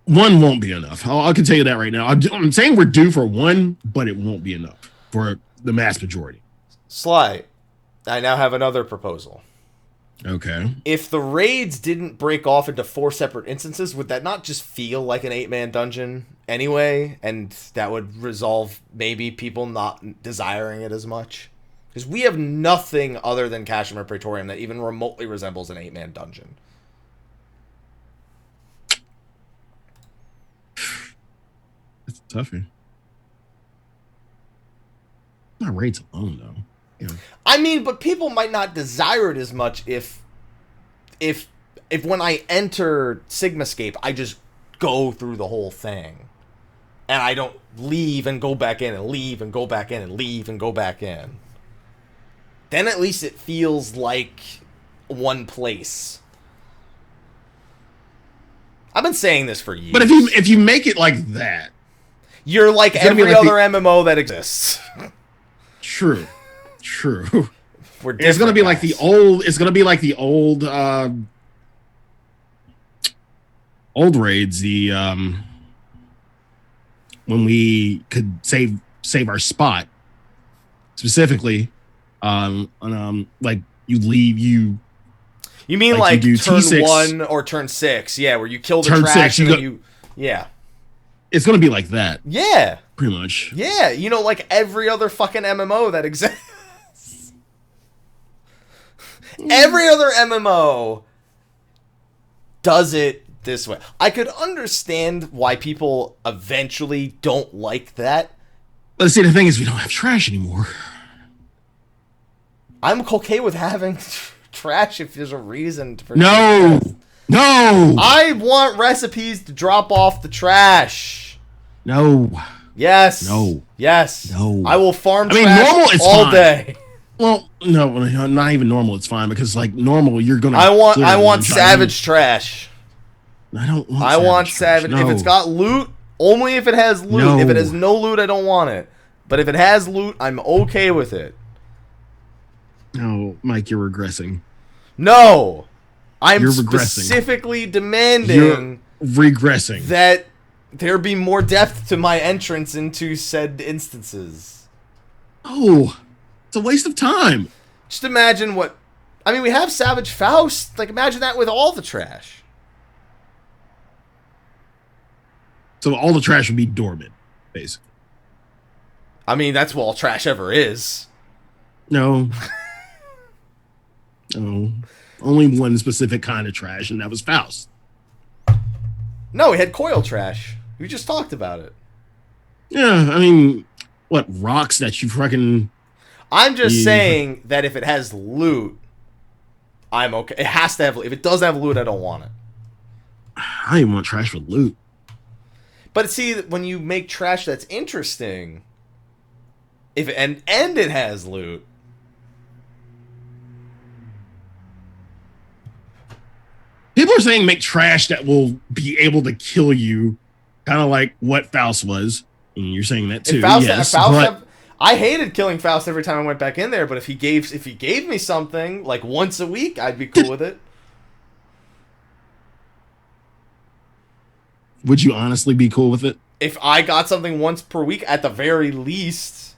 One won't be enough. I can tell you that right now. I'm saying we're due for one, but it won't be enough for the mass majority.
Sly, I now have another proposal.
Okay.
If the raids didn't break off into 4 separate instances, would that not just feel like an 8-man dungeon anyway? And that would resolve maybe people not desiring it as much? Because we have nothing other than Castrum and Praetorium that even remotely resembles an 8-man dungeon.
That's a toughie. Not raids alone, though. Yeah.
I mean, but people might not desire it as much if when I enter Sigmascape, I just go through the whole thing. And I don't leave and go back in and leave and go back in and leave and go back in. Then at least it feels like one place. I've been saying this for years.
But if you make it like that,
you're like every other MMO that exists.
True. It's gonna be like the old. It's gonna be like the old raids. The when we could save our spot specifically. Like you leave you.
You mean like
you
turn
T6,
1 or turn 6? Yeah, where you kill the trash and then you. Yeah.
It's gonna be like that.
Yeah.
Pretty much.
Yeah, you know, like every other fucking MMO that exists. Every other MMO does it this way. I could understand why people eventually don't like that.
But see, the thing is, we don't have trash anymore.
I'm okay with having trash if there's a reason for
No!
I want recipes to drop off the trash.
No.
Yes.
No.
Yes.
No.
I will farm
I mean,
trash
normal is
all
fine.
day.
Well, no, not even normal. It's fine because, like, normal, you're gonna.
I want savage trash.
I want
savage.
No.
If it's got loot, only if it has loot.
No.
If it has no loot, I don't want it. But if it has loot, I'm okay with it.
No, Mike, you're regressing.
No, I'm
You're regressing.
specifically demanding
regressing
that there be more depth to my entrance into said instances.
Oh, it's a waste of time.
Just imagine what... I mean, we have Savage Faust. Like, imagine that with all the trash.
So all the trash would be dormant, basically.
I mean, that's what all trash ever is.
No. No. Only one specific kind of trash, and that was Faust.
No, we had coil trash. We just talked about it.
Yeah, I mean, what, rocks that you fucking...
I'm just saying that if it has loot, I'm okay. It has to have loot. If it doesn't have loot, I don't want it.
I don't even want trash for loot.
But see, when you make trash that's interesting, if it, and it has loot,
people are saying make trash that will be able to kill you, kind of like what Faust was. And you're saying that too. Yes,
I hated killing Faust every time I went back in there. But if he gave me something like once a week, I'd be cool with it.
Would you honestly be cool with it?
If I got something once per week, at the very least.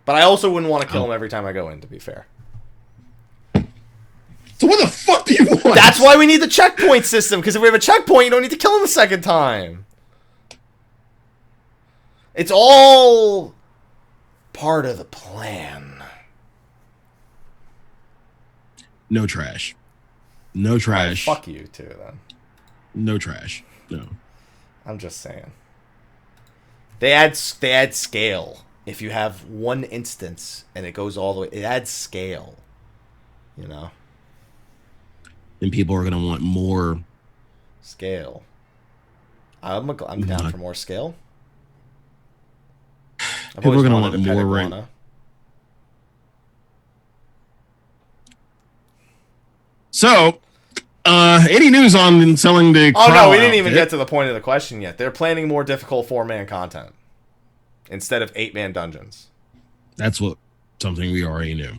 But I also wouldn't want to kill him every time I go in, to be fair.
So what the fuck do you want?
That's why we need the checkpoint system, because if we have a checkpoint, you don't need to kill him the second time. It's all part of the plan.
No trash. No trash.
Fuck you, too, then.
No trash. No.
I'm just saying. They add scale. If you have one instance and it goes all the way, it adds scale. You know?
Then people are gonna want more
scale. I'm down for more scale.
People are gonna want more right. So, any news on selling the?
Oh no, we didn't even get to the point of the question yet. They're planning more difficult 4-man content instead of 8-man dungeons.
That's something we already knew.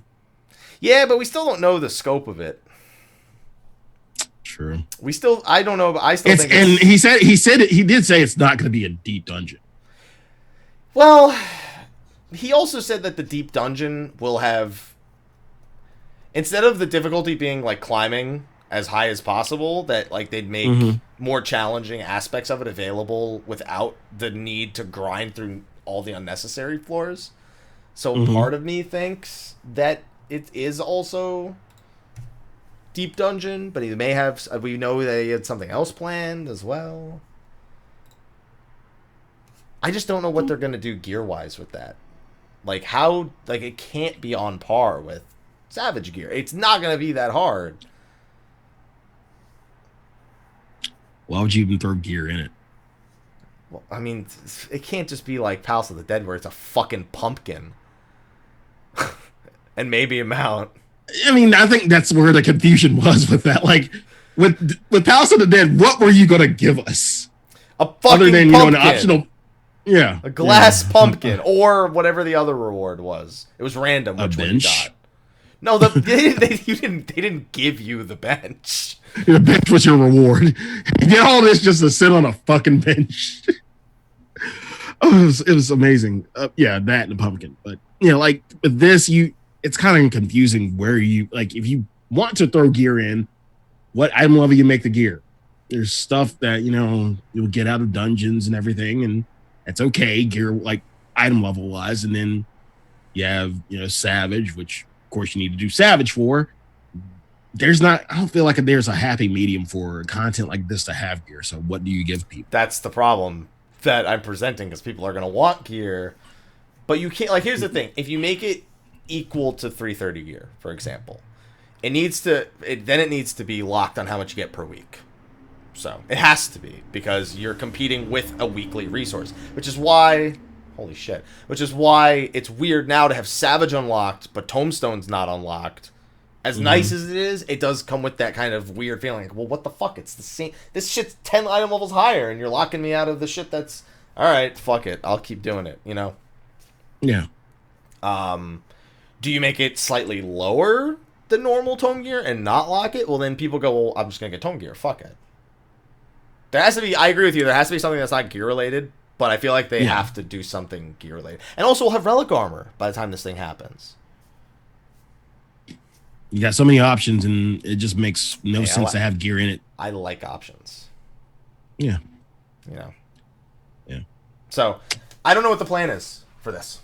Yeah, but we still don't know the scope of it.
True.
I don't know, but I still think.
And he did say it's not going to be a deep dungeon.
Well, he also said that the deep dungeon will have, instead of the difficulty being like climbing as high as possible, that like they'd make more challenging aspects of it available without the need to grind through all the unnecessary floors. So part of me thinks that it is also deep dungeon, but he may have. We know that he had something else planned as well. I just don't know what they're gonna do gear wise with that. Like how? Like it can't be on par with Savage gear. It's not gonna be that hard.
Why would you even throw gear in it?
Well, I mean, it can't just be like Palace of the Dead where it's a fucking pumpkin and maybe a mount.
I mean, I think that's where the confusion was with that. Like, with Palace of the Dead, what were you gonna give us?
A fucking
other than
pumpkin.
An optional, a
glass pumpkin or whatever the other reward was. It was random. Which one you got? No, they didn't give you the bench.
The bench was your reward. You get all this just to sit on a fucking bench. It was amazing. That and the pumpkin. But like with this, it's kind of confusing where you like if you want to throw gear in, what item level you make the gear. There's stuff that you'll get out of dungeons and everything, and that's okay, gear like item level wise. And then you have Savage, which of course you need to do Savage for. I don't feel like there's a happy medium for content like this to have gear. So what do you give people?
That's the problem that I'm presenting, because people are going to want gear, but you can't, like, here's the thing. If you make it equal to 330 gear, for example, it needs to be locked on how much you get per week. So it has to be, because you're competing with a weekly resource, which is why, holy shit, it's weird now to have Savage unlocked, but Tomestone's not unlocked. As nice as it is, it does come with that kind of weird feeling. Like, well, what the fuck? It's the same. This shit's 10 item levels higher, and you're locking me out of the shit that's... Alright, fuck it. I'll keep doing it, you know?
Yeah.
Do you make it slightly lower than normal Tome Gear and not lock it? Well, then people go, well, I'm just going to get Tome Gear. Fuck it. There has to be... I agree with you. There has to be something that's not gear-related, but I feel like they have to do something gear-related. And also, we'll have Relic Armor by the time this thing happens.
You got so many options, and it just makes no sense to have gear in it.
I like options.
Yeah.
You know?
Yeah.
So, I don't know what the plan is for this.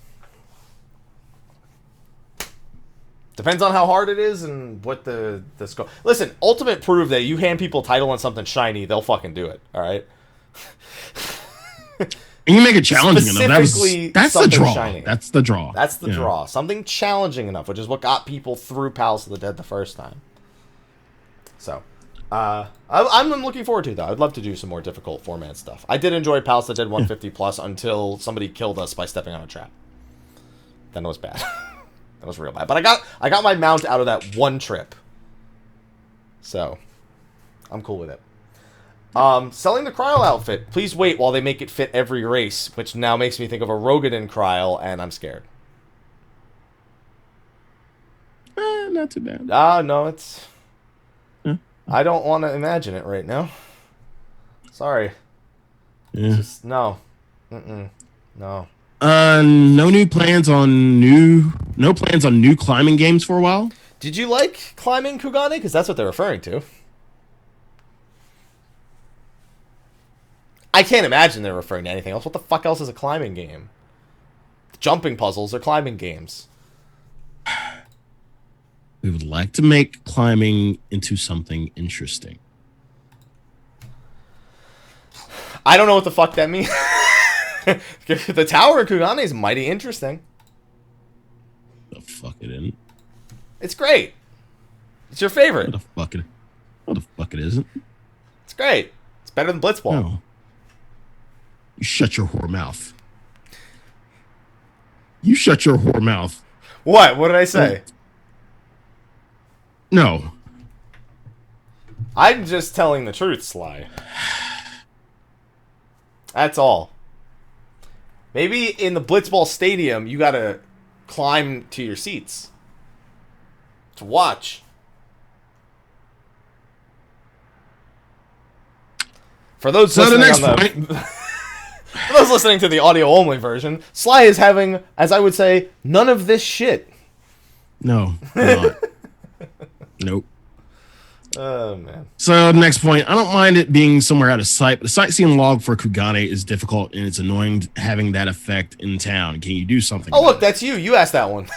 Depends on how hard it is and what the scope. Listen, Ultimate proved that you hand people title on something shiny, they'll fucking do it, alright?
And you make it challenging enough. That's the draw.
Shiny.
That's the draw.
That's the draw. Something challenging enough, which is what got people through Palace of the Dead the first time. So, I'm looking forward to it, though. I'd love to do some more difficult format stuff. I did enjoy Palace of the Dead 150 plus until somebody killed us by stepping on a trap. Then it was bad. That was real bad. But I got my mount out of that one trip. So, I'm cool with it. Selling the Cryo outfit. Please wait while they make it fit every race, which now makes me think of a Rogadin Cryo, and I'm scared.
Not too bad.
No, it's... I don't want to imagine it right now. Sorry.
Yeah.
Just, no. No.
No plans on new climbing games for a while.
Did you like climbing Kugane? Because that's what they're referring to. I can't imagine they're referring to anything else. What the fuck else is a climbing game? Jumping puzzles are climbing games.
We would like to make climbing into something interesting.
I don't know what the fuck that means. The tower in Kugane is mighty interesting.
The fuck it isn't.
It's great. It's your favorite.
What the fuck it isn't.
It's great. It's better than Blitzball.
No. You shut your whore mouth. You shut your whore mouth.
What? What did I say?
No.
I'm just telling the truth, Sly. That's all. Maybe in the Blitzball Stadium, you gotta climb to your seats to watch. For those for those listening to the audio-only version, Sly is having, as I would say, none of this shit.
No, not. Nope.
Oh, man.
So, next point. I don't mind it being somewhere out of sight, but the sightseeing log for Kugane is difficult, and it's annoying having that effect in town. Can you do something?
Oh, look, that's you. You asked that one.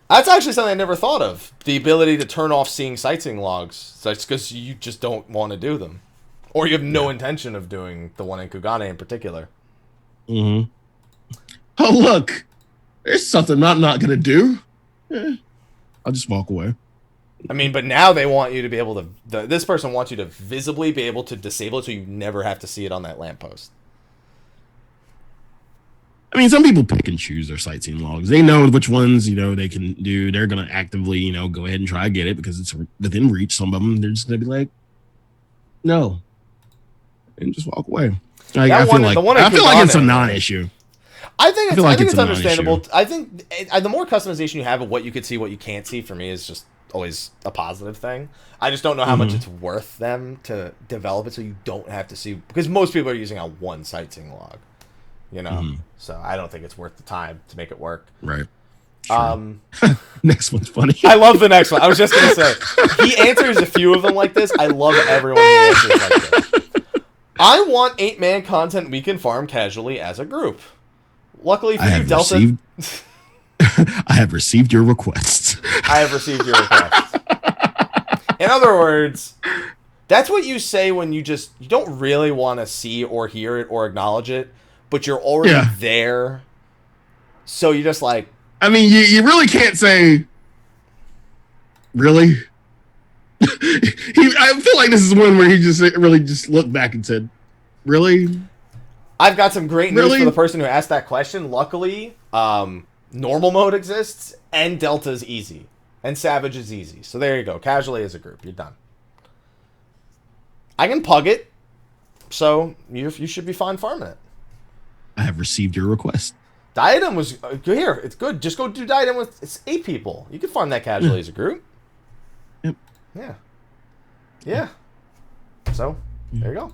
That's actually something I never thought of. The ability to turn off seeing sightseeing logs. So it's because you just don't want to do them. Or you have no intention of doing the one in Kugane in particular.
Mm-hmm. Oh, look. There's something I'm not going to do. I'll just walk away.
I mean, but now they want you to be able to... This person wants you to visibly be able to disable it so you never have to see it on that lamppost.
I mean, some people pick and choose their sightseeing logs. They know which ones, they can do. They're going to actively, go ahead and try to get it because it's within reach. Some of them, they're just going to be like, no. And just walk away. I feel like it's a non-issue.
I think it's understandable. I think the more customization you have of what you could see, what you can't see, for me is just always a positive thing. I just don't know how much it's worth them to develop it so you don't have to see, because most people are using a one sightseeing log, So I don't think it's worth the time to make it work.
Right. Sure. Next one's funny.
I love the next one. I was just gonna say he answers a few of them like this. I love everyone who answers like this. I want 8-man content we can farm casually as a group. Luckily for you, Delta.
I have received your request.
I have received your request. In other words, that's what you say when you don't really want to see or hear it or acknowledge it, but you're already there. So you're just like...
I mean, you really can't say, really? I feel like this is one where he just really just looked back and said, really?
I've got some great news for the person who asked that question. Luckily, normal mode exists, and Delta is easy, and Savage is easy. So there you go. Casually as a group, you're done. I can pug it, so you should be fine farming it.
I have received your request.
Diadem was here. It's good. Just go do Diadem with 8 people. You can farm that casually as a group.
Yep.
Yeah. Yeah. So there you go.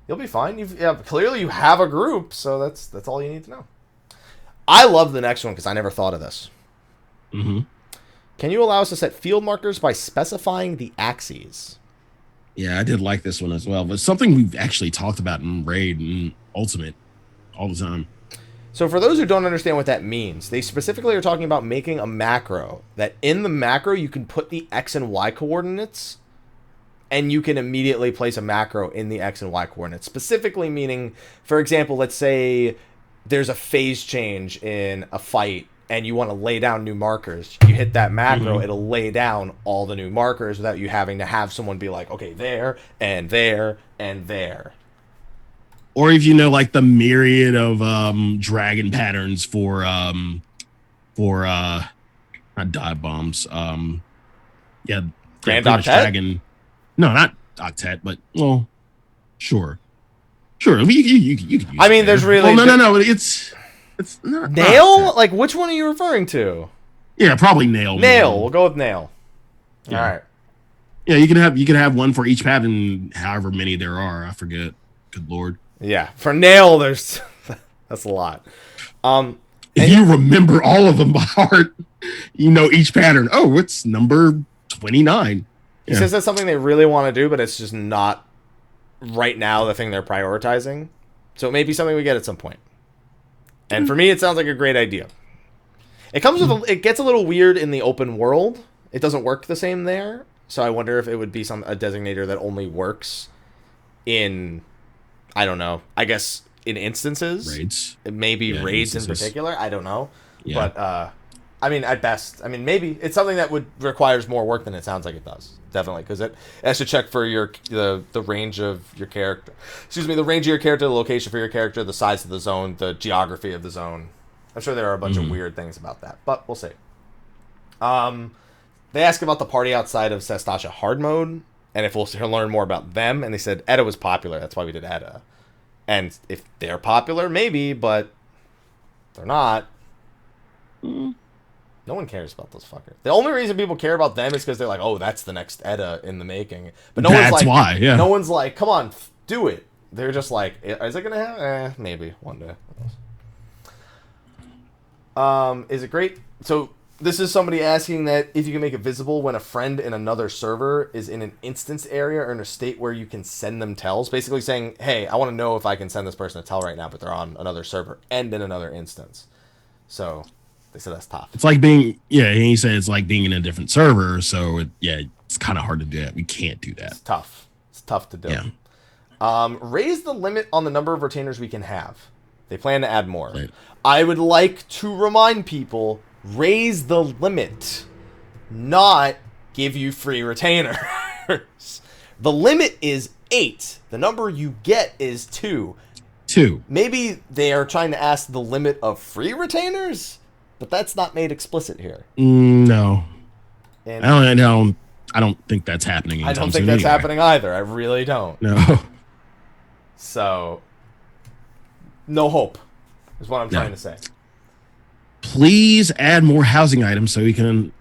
You'll be fine. Clearly you have a group, so that's all you need to know. I love the next one because I never thought of this.
Mm-hmm.
Can you allow us to set field markers by specifying the axes?
Yeah, I did like this one as well. But something we've actually talked about in Raid and Ultimate all the time.
So for those who don't understand what that means, they specifically are talking about making a macro that in the macro you can put the X and Y coordinates and you can immediately place a macro in the X and Y coordinates. Specifically meaning, for example, let's say there's a phase change in a fight and you want to lay down new markers. You hit that macro, it'll lay down all the new markers without you having to have someone be like, okay, there, and there, and there.
Or if you know, like the myriad of dragon patterns for not dive bombs.
Grand
Octet? Dragon. No, not Octet, but well, sure. You can use
I mean, there's really
no. It's not
Nail. Not like, which one are you referring to?
Yeah, probably Nail.
Nail. We'll go with Nail. Yeah. All right.
Yeah, you can have one for each pattern, however many there are. I forget. Good Lord.
Yeah, for Nail, there's that's a lot.
If you remember all of them by heart, you know each pattern. Oh, it's number 29.
He says that's something they really want to do, but it's just not right now the thing they're prioritizing. So it may be something we get at some point. And for me, it sounds like a great idea. It comes with it gets a little weird in the open world. It doesn't work the same there. So I wonder if it would be a designator that only works in, I don't know, I guess in instances.
Raids.
Maybe raids in particular. I don't know.
Yeah.
But I mean, at best, I mean, maybe it's something that requires more work than it sounds like it does. Definitely, because it has to check for the range of your character. Excuse me, the range of your character, the location for your character, the size of the zone, the geography of the zone. I'm sure there are a bunch of weird things about that, but we'll see. They ask about the party outside of Sestasha hard mode, and if we'll learn more about them. And they said Edda was popular, that's why we did Edda. And if they're popular, maybe, but they're not. No one cares about those fuckers. The only reason people care about them is because they're like, oh, that's the next Edda in the making. But
that's why, yeah.
No one's like, come on, do it. They're just like, is it going to happen? Maybe one day. Is it great? So this is somebody asking that if you can make it visible when a friend in another server is in an instance area or in a state where you can send them tells. Basically saying, hey, I want to know if I can send this person a tell right now, but they're on another server and in another instance. So... they said that's tough.
It's like being, he said it's like being in a different server. So, it's kind of hard to do that. We can't do that.
It's tough. It's tough to do.
Yeah.
Raise the limit on the number of retainers we can have. They plan to add more.
Right.
I would like to remind people, raise the limit, not give you free retainers. The limit is 8. The number you get is 2.
2.
Maybe they are trying to ask the limit of free retainers? But that's not made explicit here.
No.
And
I don't think that's happening.
I don't think that's happening either. I really don't.
No.
So, no hope is what I'm trying to say.
Please add more housing items so we can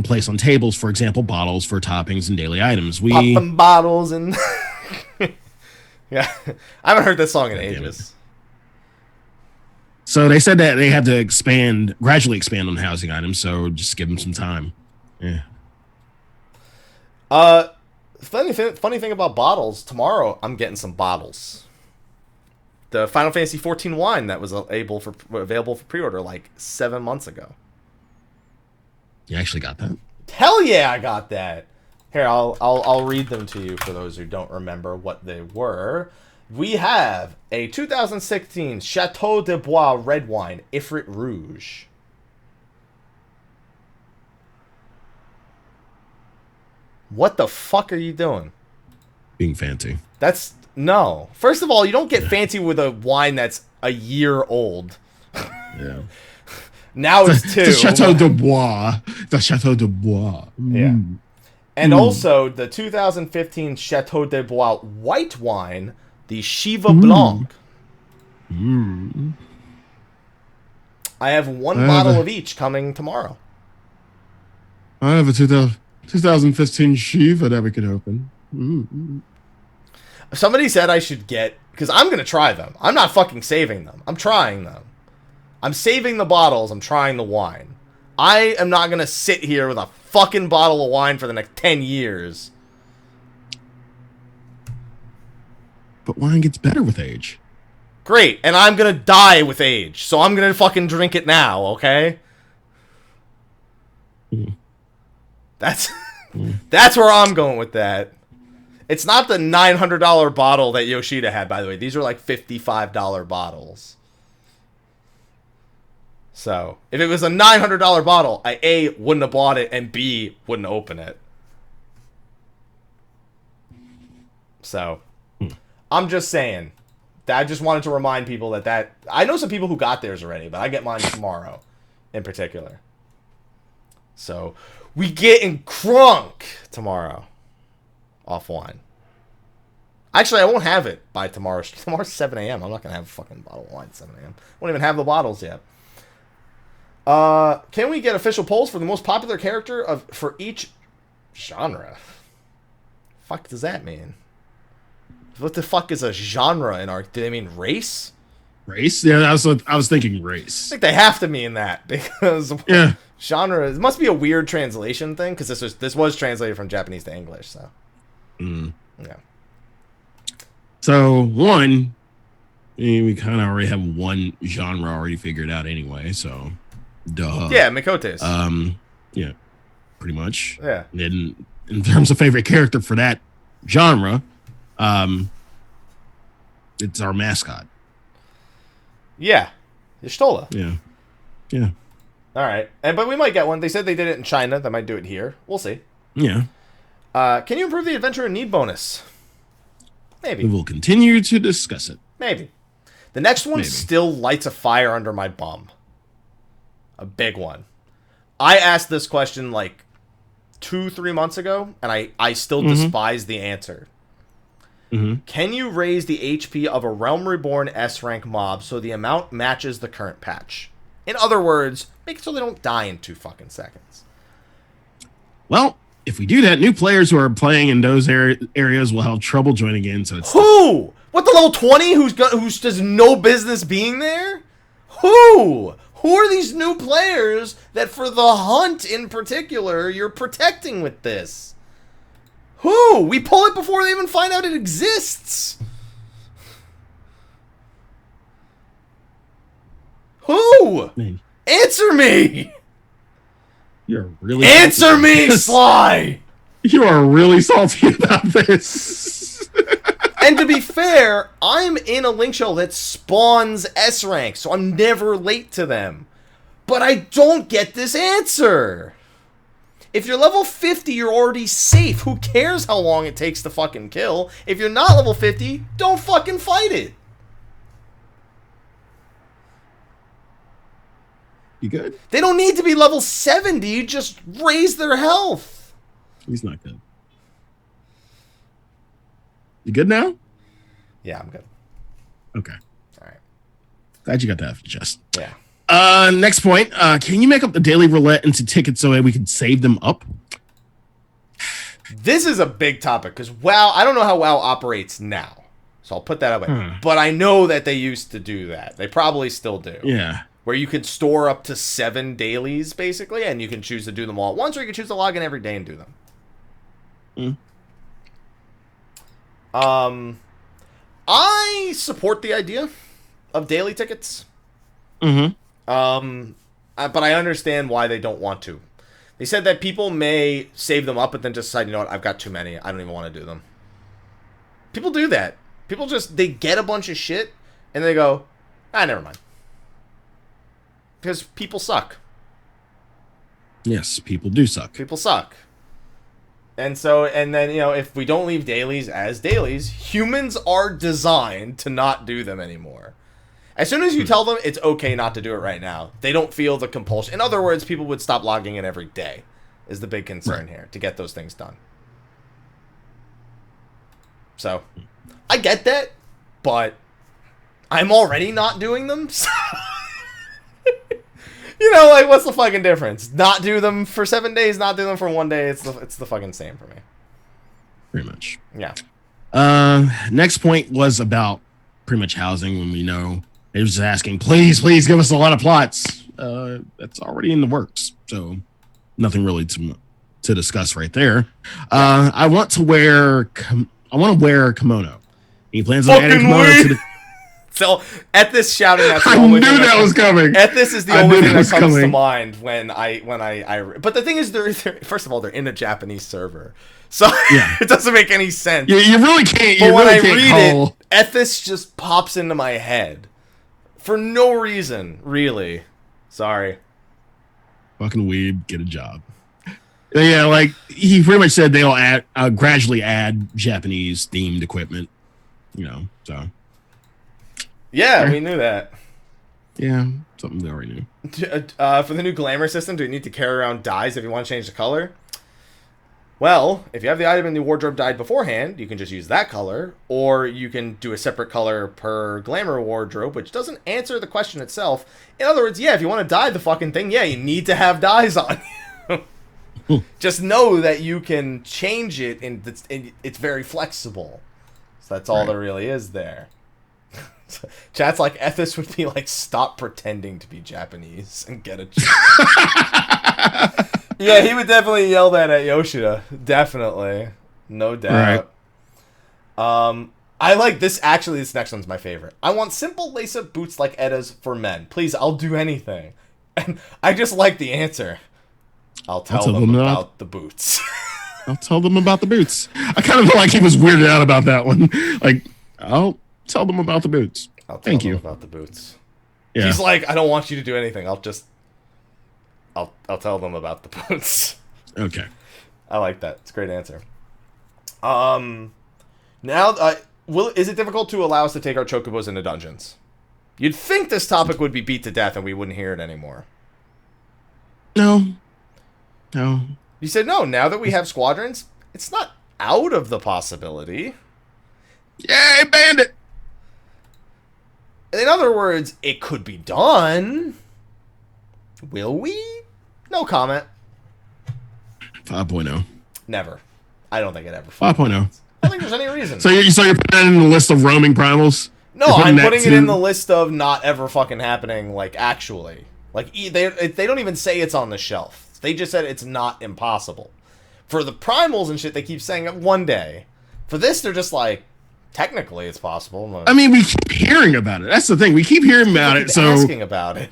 place on tables, for example, bottles for toppings and daily items.
Pop them bottles and... yeah. I haven't heard this song in ages.
So they said that they had to gradually expand on housing items, so just give them some time. Yeah.
Funny thing about bottles, tomorrow I'm getting some bottles. The Final Fantasy XIV wine that was available for pre-order like 7 months ago.
You actually got that?
Hell yeah, I got that. Here, I'll read them to you for those who don't remember what they were. We have a 2016 Chateau de Bois red wine, Ifrit Rouge. What the fuck are you doing?
Being fancy.
No. First of all, you don't get fancy with a wine that's a year old.
Yeah.
Now it's 2.
The Chateau de Bois. The Chateau de Bois.
Yeah. And also the 2015 Chateau de Bois white wine, the Shiva Blanc. I have one bottle of each coming tomorrow.
I have a 2015 Shiva that we could open.
Somebody said I should get, because I'm going to try them. I'm not fucking saving them. I'm trying them. I'm saving the bottles. I'm trying the wine. I am not going to sit here with a fucking bottle of wine for the next 10 years.
But wine gets better with age.
Great. And I'm going to die with age. So I'm going to fucking drink it now, okay? That's where I'm going with that. It's not the $900 bottle that Yoshida had, by the way. These are like $55 bottles. So, if it was a $900 bottle, I A, wouldn't have bought it, and B, wouldn't open it. So, I'm just saying. I just wanted to remind people that I know some people who got theirs already, but I get mine tomorrow, in particular. So, we getting crunk tomorrow. Off wine. Actually, I won't have it by tomorrow. Tomorrow's 7 a.m. I'm not going to have a fucking bottle of wine at 7 a.m. I won't even have the bottles yet. Can we get official polls for the most popular character for each genre? Fuck does that mean? What the fuck is a genre in art? Do they mean race?
Race? Yeah, I was thinking race.
I think they have to mean that because genre. It must be a weird translation thing because this was translated from Japanese to English. So yeah.
So one, we kind of already have one genre already figured out anyway. So duh.
Yeah, Mikote's.
Yeah, pretty much.
Yeah.
And in terms of favorite character for that genre, it's our mascot.
Yeah, Y'shtola.
Yeah.
All right, but we might get one. They said they did it in China. They might do it here. We'll see.
Yeah.
Can you improve the adventure and need bonus? Maybe.
We will continue to discuss it.
Maybe. The next one still lights a fire under my bum. A big one. I asked this question like 2-3 months ago, and I still despise the answer. Can you raise the HP of a Realm Reborn S-rank mob so the amount matches the current patch? In other words, make it so they don't die in 2 fucking seconds.
Well, if we do that, new players who are playing in those areas will have trouble joining in. So it's
who? What, the level 20 who's just no business being there? Who? Who are these new players that for the hunt in particular you're protecting with this? Who? We pull it before they even find out it exists. Who?
Man.
Answer me!
You're really
Answer me, Sly!
You are really salty about this.
And to be fair, I'm in a link shell that spawns S rank, so I'm never late to them. But I don't get this answer. If you're level 50, you're already safe. Who cares how long it takes to fucking kill? If you're not level 50, don't fucking fight it.
You good?
They don't need to be level 70. Just raise their health.
He's not good. You good now?
Yeah, I'm good.
Okay.
All right.
Glad you got that off your chest.
Yeah.
Next point. Can you make up the daily roulette into tickets so we can save them up?
This is a big topic because WoW, I don't know how WoW operates now. So I'll put that away. But I know that they used to do that. They probably still do.
Yeah.
Where you could store up to 7 dailies, basically, and you can choose to do them all at once, or you can choose to log in every day and do them. I support the idea of daily tickets. But I understand why they don't want to. They said that people may save them up, but then just decide, you know what, I've got too many. I don't even want to do them. People do that. People just, they get a bunch of shit, and they go, never mind. Because people suck.
Yes, people do suck.
People suck. And so, and then, you know, if we don't leave dailies as dailies, humans are designed to not do them anymore. As soon as you tell them it's okay not to do it right now, they don't feel the compulsion. In other words, people would stop logging in every day, is the big concern here, to get those things done. So, I get that, but I'm already not doing them. So you know, like, what's the fucking difference? Not do them for 7 days, not do them for 1 day. It's the fucking same for me.
Pretty much.
Yeah.
Next point was about pretty much housing. When we know they was just asking, please give us a lot of plots. That's already in the works, so nothing really to discuss right there. I want to wear kimono. He plans on adding kimono to the.
So, at this shouting, that's the
I
only
knew
thing
that was coming.
At this is the only thing that comes
coming
to mind when I. But the thing is, they're first of all, they're in a Japanese server, so
yeah.
It doesn't make any sense.
You really can't.
But when I read it, Ethis just pops into my head for no reason, really. Sorry.
Fucking weeb, get a job. Yeah, like he pretty much said they'll gradually add Japanese themed equipment. You know, so.
Yeah, we knew that.
Yeah, something we already knew.
For the new glamour system, do you need to carry around dyes if you want to change the color? Well, if you have the item in the wardrobe dyed beforehand, you can just use that color, or you can do a separate color per glamour wardrobe, which doesn't answer the question itself. In other words, yeah, if you want to dye the fucking thing, yeah, you need to have dyes on you. Just know that you can change it, and it's very flexible. So that's all there really is there. Chat's like, Ethis would be like, stop pretending to be Japanese and get a job. Yeah, he would definitely yell that at Yoshida. Definitely. No doubt. Right. I like this. Actually, this next one's my favorite. I want simple lace-up boots like Edda's for men. Please, I'll do anything. And I just like the answer. I'll tell them about the boots.
I'll tell them about the boots. I kind of feel like he was weirded out about that one. Like, I'll tell them about the boots.
I'll tell them about the boots.
Yeah.
He's like, I don't want you to do anything. I'll tell them about the boots.
Okay.
I like that. It's a great answer. Now, is it difficult to allow us to take our chocobos into dungeons? You'd think this topic would be beat to death and we wouldn't hear it anymore.
No.
You said no. Now that we have squadrons, it's not out of the possibility.
Yay, bandit!
In other words, it could be done. Will we? No comment.
5.0.
Never. I don't think it ever.
5.0.
I don't think there's any reason.
So you're putting that in the list of roaming primals?
No, I'm putting it in the list of not ever fucking happening, like, actually. Like, they don't even say it's on the shelf. They just said it's not impossible. For the primals and shit, they keep saying it one day. For this, they're just like, technically it's possible.
I mean, we keep hearing about it. That's the thing. We keep hearing about it, so...
asking about it.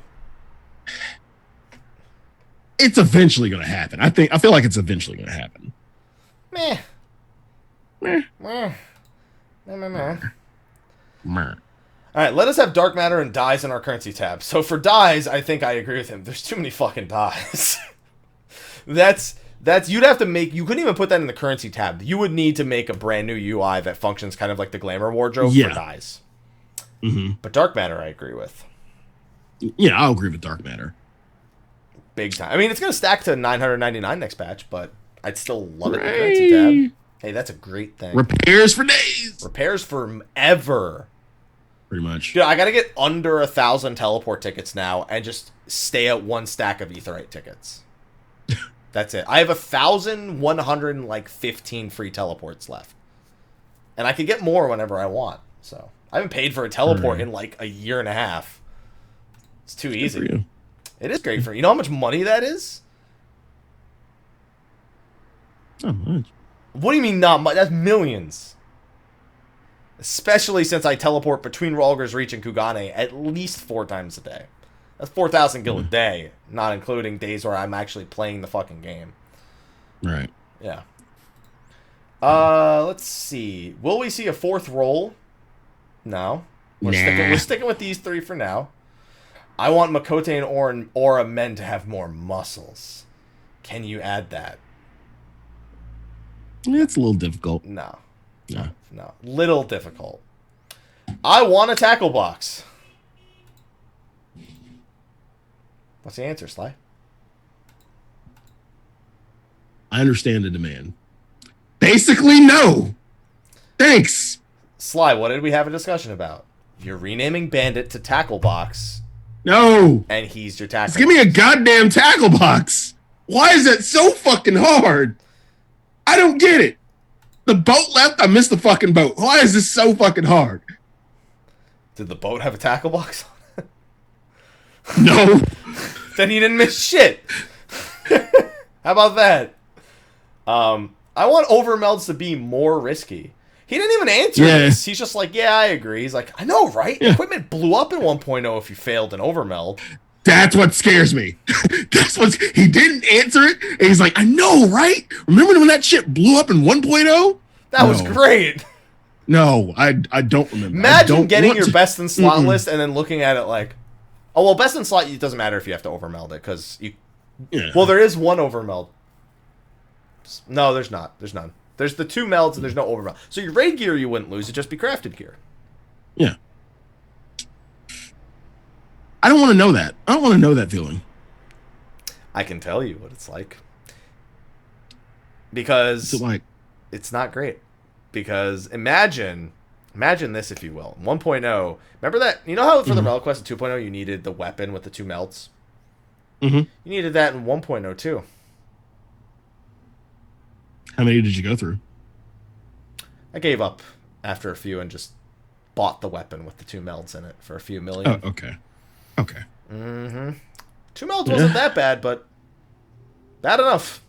It's eventually going to happen. I feel like it's eventually going to happen.
Meh.
Meh.
Meh. Meh, meh, meh.
Meh.
Alright, let us have dark matter and dyes in our currency tab. So for dyes, I think I agree with him. There's too many fucking dyes. That's you'd have to make, you couldn't even put that in the currency tab. You would need to make a brand new UI that functions kind of like the glamour wardrobe for dyes.
Mm-hmm.
But dark matter, I agree with.
Yeah, I'll agree with dark matter.
Big time. I mean, it's going to stack to 999 next patch, but I'd still love it in the currency tab. Hey, that's a great thing.
Repairs for days.
Repairs for ever.
Pretty much.
Dude, I got to get under 1,000 teleport tickets now and just stay at one stack of Aetherite tickets. That's it. I have 1,115 free teleports left. And I can get more whenever I want. So I haven't paid for a teleport in like a year and a half. It's too easy. It is great for you. You know how much money that is?
Not much.
What do you mean not much? That's millions. Especially since I teleport between Rhalgr's Reach and Kuganei at least 4 times a day. That's 4,000 gil a day, not including days where I'm actually playing the fucking game.
Right.
Yeah. Let's see. Will we see a fourth roll? No. We're sticking with these three for now. I want Makote and Aura men to have more muscles. Can you add that?
It's a little difficult.
No. Little difficult. I want a tackle box. What's the answer, Sly?
I understand the demand. Basically, no. Thanks.
Sly, what did we have a discussion about? You're renaming Bandit to Tackle Box.
No.
And he's your tackle.
Just give me a goddamn tackle box. Why is that so fucking hard? I don't get it. The boat left, I missed the fucking boat. Why is this so fucking hard?
Did the boat have a tackle box on it?
No.
Then he didn't miss shit. How about that? I want overmelds to be more risky. He didn't even answer this. He's just like, yeah, I agree. He's like, I know, right? Yeah. Equipment blew up in 1.0 if you failed an overmeld.
That's what scares me. He didn't answer it, and he's like, I know, right? Remember when that shit blew up in 1.0?
That was great.
No, I don't remember.
Imagine getting your best in slot list and then looking at it like, oh, well, best in slot, it doesn't matter if you have to overmeld it, because you... Yeah. Well, there is one overmeld. No, there's not. There's none. There's the 2 melds and there's no overmeld. So your raid gear you wouldn't lose. It'd just be crafted gear.
Yeah. I don't want to know that. I don't want to know that feeling.
I can tell you what it's like. Because it's not great. Because imagine this, if you will. 1.0, remember that? You know how for the Relic Quest in 2.0 you needed the weapon with the 2 melts? Mm-hmm. You needed that in 1.0 too.
How many did you go through?
I gave up after a few and just bought the weapon with the 2 melds in it for a few million.
Oh, okay.
2 melds wasn't that bad, but bad enough.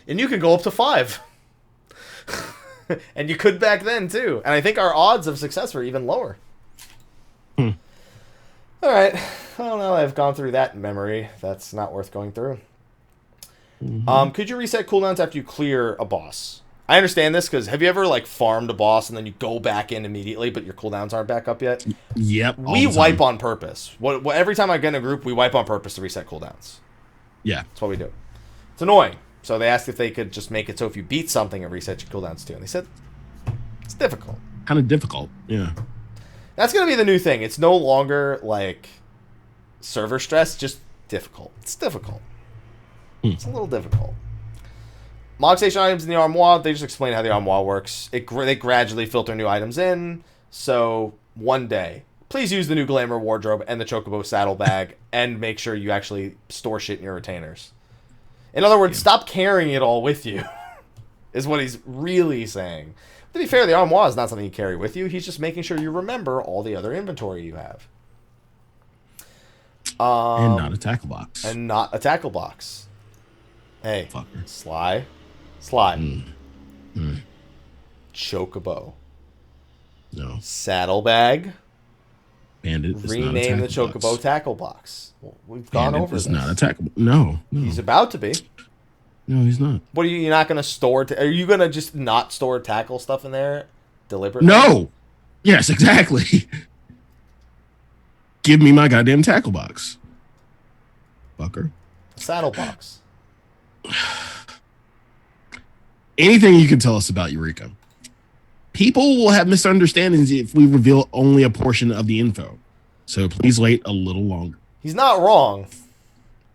And you can go up to 5. And you could back then too. And I think our odds of success were even lower. All right. Well, now I've gone through that memory. That's not worth going through. Could you reset cooldowns after you clear a boss? I understand this because have you ever like farmed a boss and then you go back in immediately, but your cooldowns aren't back up yet?
Yep.
We wipe on purpose. Every time I get in a group, we wipe on purpose to reset cooldowns.
Yeah.
That's what we do. It's annoying. So they asked if they could just make it so if you beat something, it resets your cooldowns too. And they said, it's difficult.
Kind of difficult. Yeah.
That's going to be the new thing. It's no longer like server stress, just difficult. It's difficult. It's a little difficult. Log station items in the armoire, they just explain how the armoire works. They gradually filter new items in. So one day, please use the new glamour wardrobe and the chocobo saddlebag and make sure you actually store shit in your retainers. In other words, stop carrying it all with you, is what he's really saying. To be fair, the armoire is not something you carry with you. He's just making sure you remember all the other inventory you have.
And not a tackle box.
And not a tackle box. Hey,
fucker.
Sly. Chocobo.
No.
Saddlebag.
Bandit.
Rename the Chocobo box. Tackle box. Well, we've gone over this.
It's not a tackle. No.
He's about to be.
No, he's not.
What are you're not going to store? Are you going to just not store tackle stuff in there deliberately?
No. Yes, exactly. Give me my goddamn tackle box. Fucker.
Saddle box.
Anything you can tell us about Eureka. People will have misunderstandings if we reveal only a portion of the info. So please wait a little longer.
He's not wrong.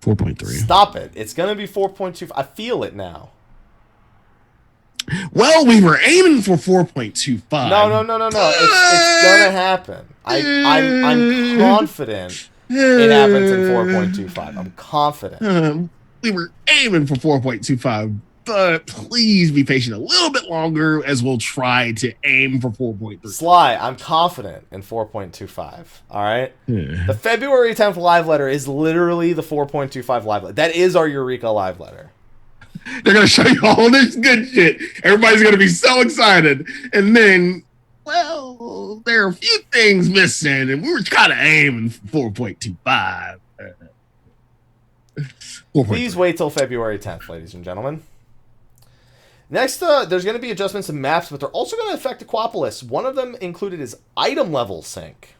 4.3.
Stop it. It's going to be 4.2. I feel it now.
Well, we were aiming for 4.25.
No. It's going to happen. I'm confident it happens in 4.25. I'm confident.
We were aiming for 4.25, but please be patient a little bit longer as we'll try to aim for 4.3.
Sly, I'm confident in 4.25. All right? The February 10th live letter is literally the 4.25 live letter. That is our Eureka live letter.
They're going to show you all this good shit. Everybody's going to be so excited. And then Well, there are a few things missing, and we were kind of aiming for 4.25.
Please wait till February 10th, ladies and gentlemen. Next, there's going to be adjustments to maps, but they're also going to affect Aquapolis. One of them included is item level sync.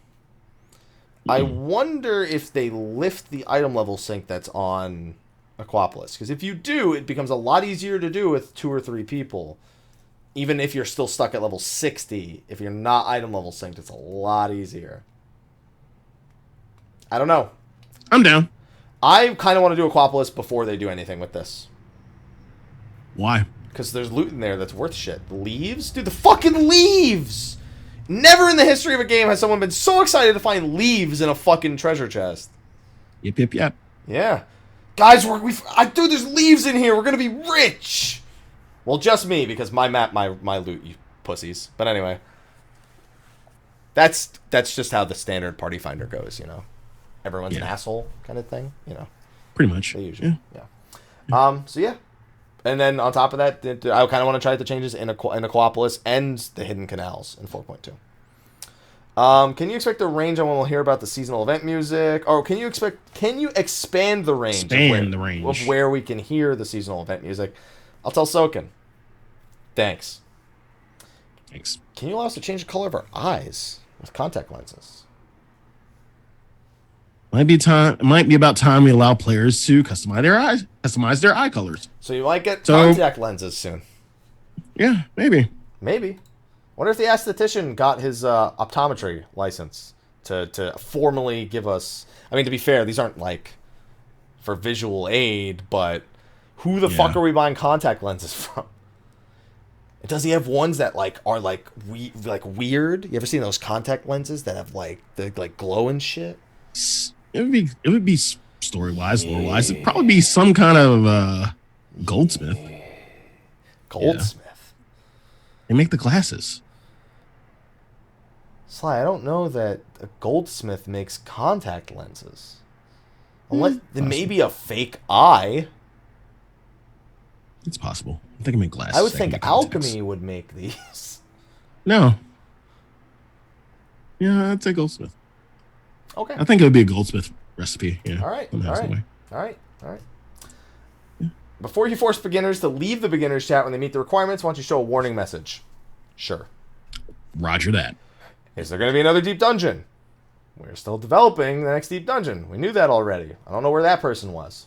I wonder if they lift the item level sync that's on Aquapolis. Because if you do, it becomes a lot easier to do with 2 or 3 people. Even if you're still stuck at level 60, if you're not item level synced, it's a lot easier. I don't know.
I'm down.
I kind of want to do Aquapolis before they do anything with this.
Why?
Because there's loot in there that's worth shit. The leaves? Dude, the fucking leaves! Never in the history of a game has someone been so excited to find leaves in a fucking treasure chest.
Yep.
Yeah. Guys, dude, there's leaves in here. We're going to be rich. Well, just me, because my map, my loot, you pussies. But anyway. That's just how the standard party finder goes, you know. Everyone's an asshole kind of thing, you know.
Pretty much.
They usually, So, yeah. And then on top of that, I kind of want to try the changes in Aquapolis and the Hidden Canals in 4.2. Can you expect the range on when we'll hear about the seasonal event music? Or can you expand the range? Of where we can hear the seasonal event music? I'll tell Soken. Thanks. Can you allow us to change the color of our eyes with contact lenses?
Might be about time we allow players to customize their eye colors.
So you might get contact lenses soon.
Yeah, maybe.
Wonder if the esthetician got his optometry license to formally give us. I mean, to be fair, these aren't like for visual aid, but who the fuck are we buying contact lenses from? Does he have ones that are weird? You ever seen those contact lenses that have the glow and shit?
It would be story-wise, lore-wise. It'd probably be some kind of goldsmith.
Goldsmith?
Yeah. They make the glasses.
Sly, I don't know that a goldsmith makes contact lenses. Unless maybe a fake eye.
It's possible. I think I make glasses.
I would think alchemy would make these.
No. Yeah, I'd say goldsmith.
Okay.
I think it would be a goldsmith recipe. Yeah.
All right. Yeah. Before you force beginners to leave the beginners chat when they meet the requirements, why don't you show a warning message? Sure.
Roger that.
Is there going to be another deep dungeon? We're still developing the next deep dungeon. We knew that already. I don't know where that person was.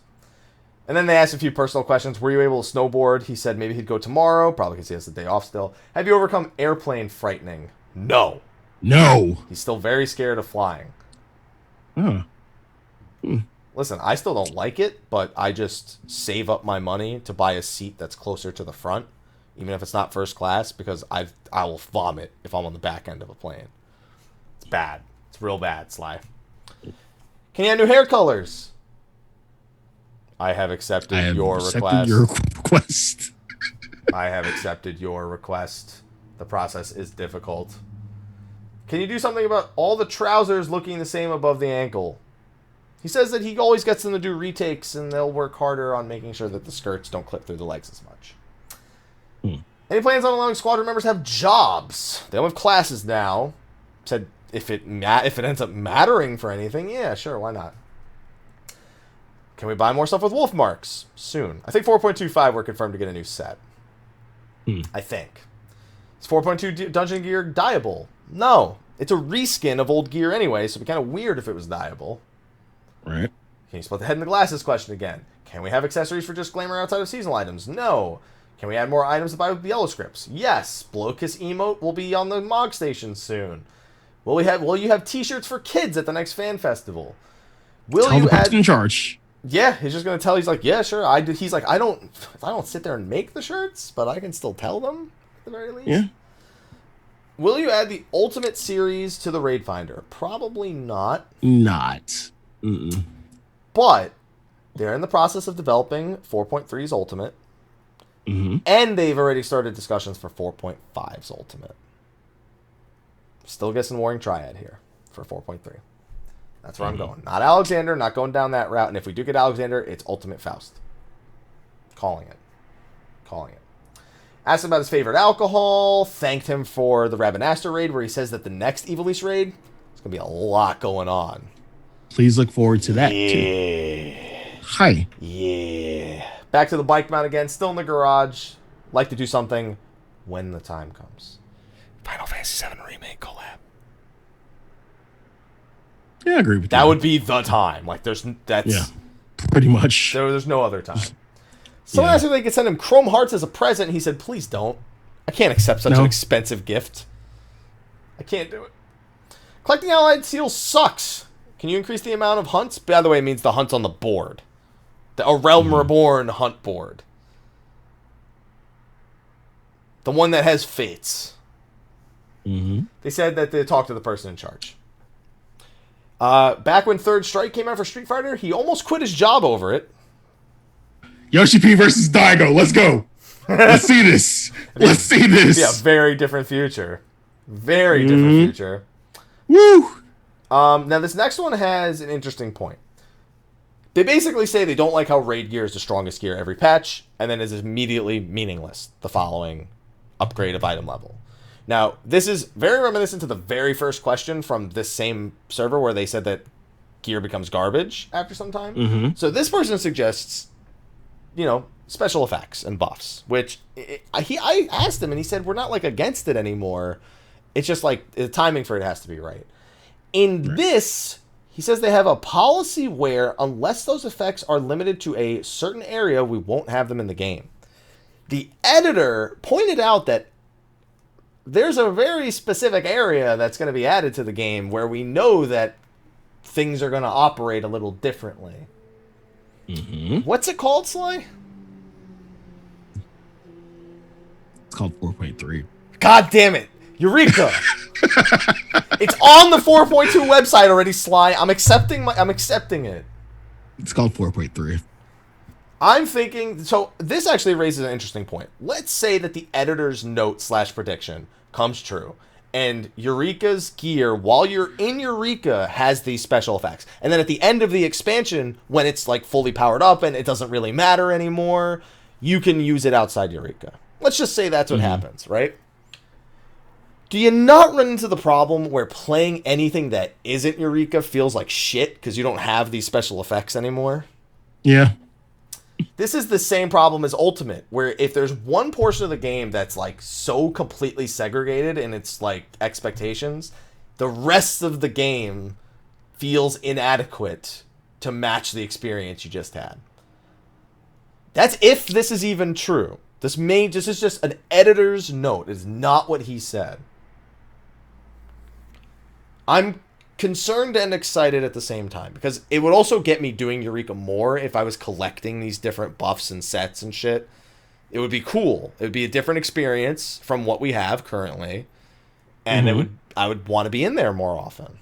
And then they asked a few personal questions. Were you able to snowboard? He said maybe he'd go tomorrow, probably because he has the day off still. Have you overcome airplane frightening? No. He's still very scared of flying. Listen, I still don't like it, but I just save up my money to buy a seat that's closer to the front, even if it's not first class, because I will vomit if I'm on the back end of a plane. It's bad. It's real bad, Sly. Can you have new hair colors? I have accepted your request. I have accepted your request. The process is difficult. Can you do something about all the trousers looking the same above the ankle? He says that he always gets them to do retakes, and they'll work harder on making sure that the skirts don't clip through the legs as much. Any plans on allowing squadron members to have jobs? They don't have classes now. Said if it ends up mattering for anything, yeah, sure, why not? Can we buy more stuff with wolf marks? Soon. I think 4.25 we're confirmed to get a new set. I think. Is 4.2 dungeon gear dyeable? No. It's a reskin of old gear anyway, so it'd be kind of weird if it was dyeable.
Right.
Can you split the head and the glasses question again? Can we have accessories for just glamour outside of seasonal items? No. Can we add more items to buy with the yellow scripts? Yes. Blowkiss emote will be on the Mog Station soon. Will you have t-shirts for kids at the next fan festival?
Tell the person in charge.
Yeah, he's just gonna tell. He's like, yeah, sure. He's like, I don't sit there and make the shirts, but I can still tell them at the very least.
Yeah.
Will you add the Ultimate series to the Raid Finder? Probably not. But they're in the process of developing 4.3's Ultimate, and they've already started discussions for 4.5's Ultimate. Still guessing Warring Triad here for 4.3. That's where I'm going. Not Alexander, not going down that route. And if we do get Alexander, it's Ultimate Faust. Calling it. Asked him about his favorite alcohol, thanked him for the Rabanaster raid, where he says that the next Evilise raid, there's going to be a lot going on.
Please look forward to that, too. Hi.
Yeah. Back to the bike mount again, still in the garage. Like to do something when the time comes. Final Fantasy VII Remake collab.
Yeah, I agree with
that. That would be the time. Like, that's...
Yeah, pretty much.
There's no other time. Someone asked if they could send him Chrome Hearts as a present. He said, please don't. I can't accept such an expensive gift. I can't do it. Collecting allied seals sucks. Can you increase the amount of hunts? By the way, it means the hunts on the board. A Realm Reborn hunt board. The one that has fates.
Mm-hmm.
They said that they talked to the person in charge. Back when Third Strike came out for Street Fighter, he almost quit his job over it.
Yoshi P versus Daigo. Let's go. Let's see this. Let's see this.
Yeah, very different future. Very different future.
Woo!
Now, this next one has an interesting point. They basically say they don't like how raid gear is the strongest gear every patch, and then is immediately meaningless the following upgrade of item level. Now, this is very reminiscent to the very first question from this same server where they said that gear becomes garbage after some time.
Mm-hmm.
So this person suggests, special effects and buffs, which I asked him and he said, we're not like against it anymore. It's just like the timing for it has to be right. In this, he says they have a policy where unless those effects are limited to a certain area, we won't have them in the game. The editor pointed out that there's a very specific area that's going to be added to the game where we know that things are going to operate a little differently.
Mm-hmm.
What's it called, Sly?
It's called 4.3.
God damn it. Eureka! It's on the 4.2 website already, Sly. I'm accepting it.
It's called 4.3.
I'm thinking, so this actually raises an interesting point. Let's say that the editor's note / prediction comes true, and Eureka's gear, while you're in Eureka, has these special effects. And then at the end of the expansion, when it's like fully powered up and it doesn't really matter anymore, you can use it outside Eureka. Let's just say that's what happens, right? Do you not run into the problem where playing anything that isn't Eureka feels like shit because you don't have these special effects anymore?
Yeah.
This is the same problem as Ultimate, where if there's one portion of the game that's like so completely segregated in its like expectations, the rest of the game feels inadequate to match the experience you just had. That's if this is even true. This is just an editor's note. It's not what he said. I'm concerned and excited at the same time, because it would also get me doing Eureka more if I was collecting these different buffs and sets and shit. It would be cool. It would be a different experience from what we have currently, and I would want to be in there more often,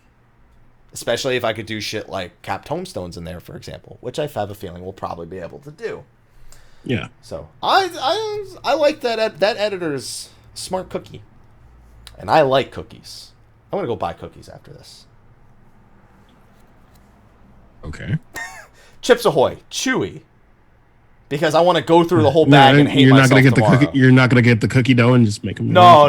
especially if I could do shit like cap tomestones in there, for example, which I have a feeling we'll probably be able to do.
Yeah.
So I like that editor's smart cookie, and I like cookies. I'm gonna go buy cookies after this.
Okay.
Chips Ahoy, Chewy, because I want to go through the whole bag and hate myself tomorrow.
You're not gonna get the cookie dough and just make them.
No.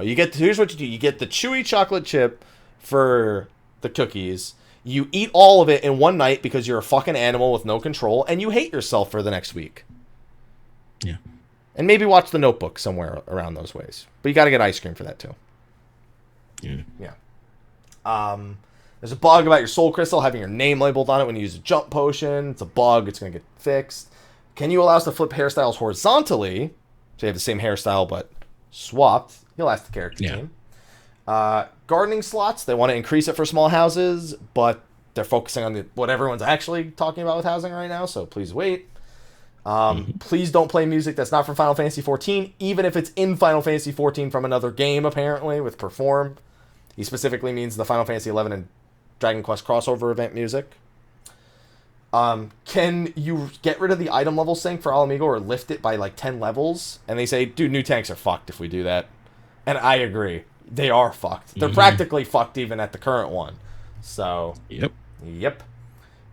Here's what you do. You get the chewy chocolate chip for the cookies. You eat all of it in one night because you're a fucking animal with no control, and you hate yourself for the next week.
Yeah.
And maybe watch The Notebook somewhere around those ways. But you got to get ice cream for that too.
Yeah.
There's a bug about your soul crystal having your name labeled on it when you use a jump potion. It's a bug. It's going to get fixed. Can you allow us to flip hairstyles horizontally? So you have the same hairstyle but swapped. You'll ask the character team. Gardening slots. They want to increase it for small houses, but they're focusing on what everyone's actually talking about with housing right now, so please wait. Please don't play music that's not from Final Fantasy XIV, even if it's in Final Fantasy XIV from another game, apparently, with Perform. He specifically means the Final Fantasy XI and Dragon Quest crossover event music. Can you get rid of the item level sync for Alamigo or lift it by like 10 levels? And they say, dude, new tanks are fucked if we do that. And I agree. They are fucked. They're practically fucked even at the current one. So. Yep.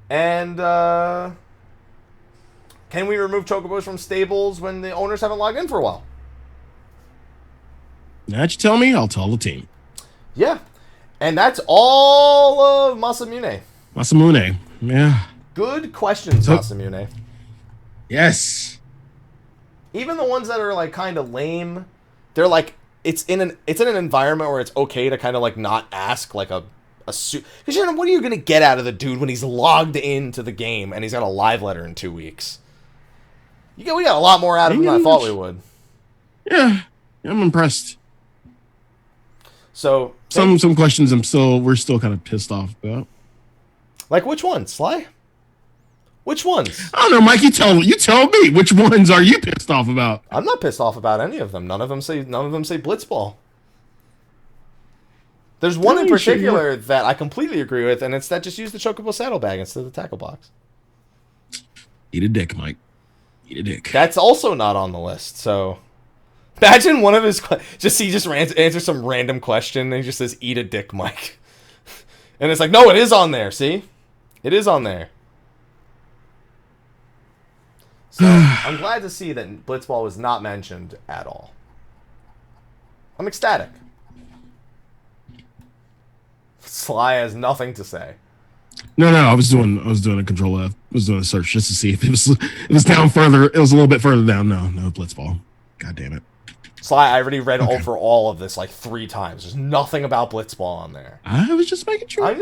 And, can we remove chocobos from stables when the owners haven't logged in for a while?
Now that you tell me, I'll tell the team.
Yeah. And that's all of Masamune.
Masamune. Yeah.
Good questions, Masamune.
Yes.
Even the ones that are like kind of lame, they're like it's in an environment where it's okay to kind of like not ask like a suit, because what are you gonna get out of the dude when he's logged into the game and he's got a live letter in 2 weeks? We got a lot more out of him than I thought we would.
Yeah, I'm impressed.
So
some questions we're still kind of pissed off about. Like
which ones, Sly? Which ones?
I don't know, Mike. You tell me. Which ones are you pissed off about?
I'm not pissed off about any of them. None of them say Blitzball. There's one in particular that I completely agree with, and it's that just use the Chocobo saddlebag instead of the tackle box.
Eat a dick, Mike. Eat a dick.
That's also not on the list. So imagine one of his he just answers some random question and he just says, "Eat a dick, Mike," and it's like, no, it is on there. See, it is on there. So I'm glad to see that Blitzball was not mentioned at all. I'm ecstatic. Sly has nothing to say.
No, I was doing a control F. I was doing a search just to see if it was down further. It was a little bit further down. No, Blitzball. God damn it.
Sly, I already read over all of this like 3 times. There's nothing about Blitzball on there.
I was just making sure.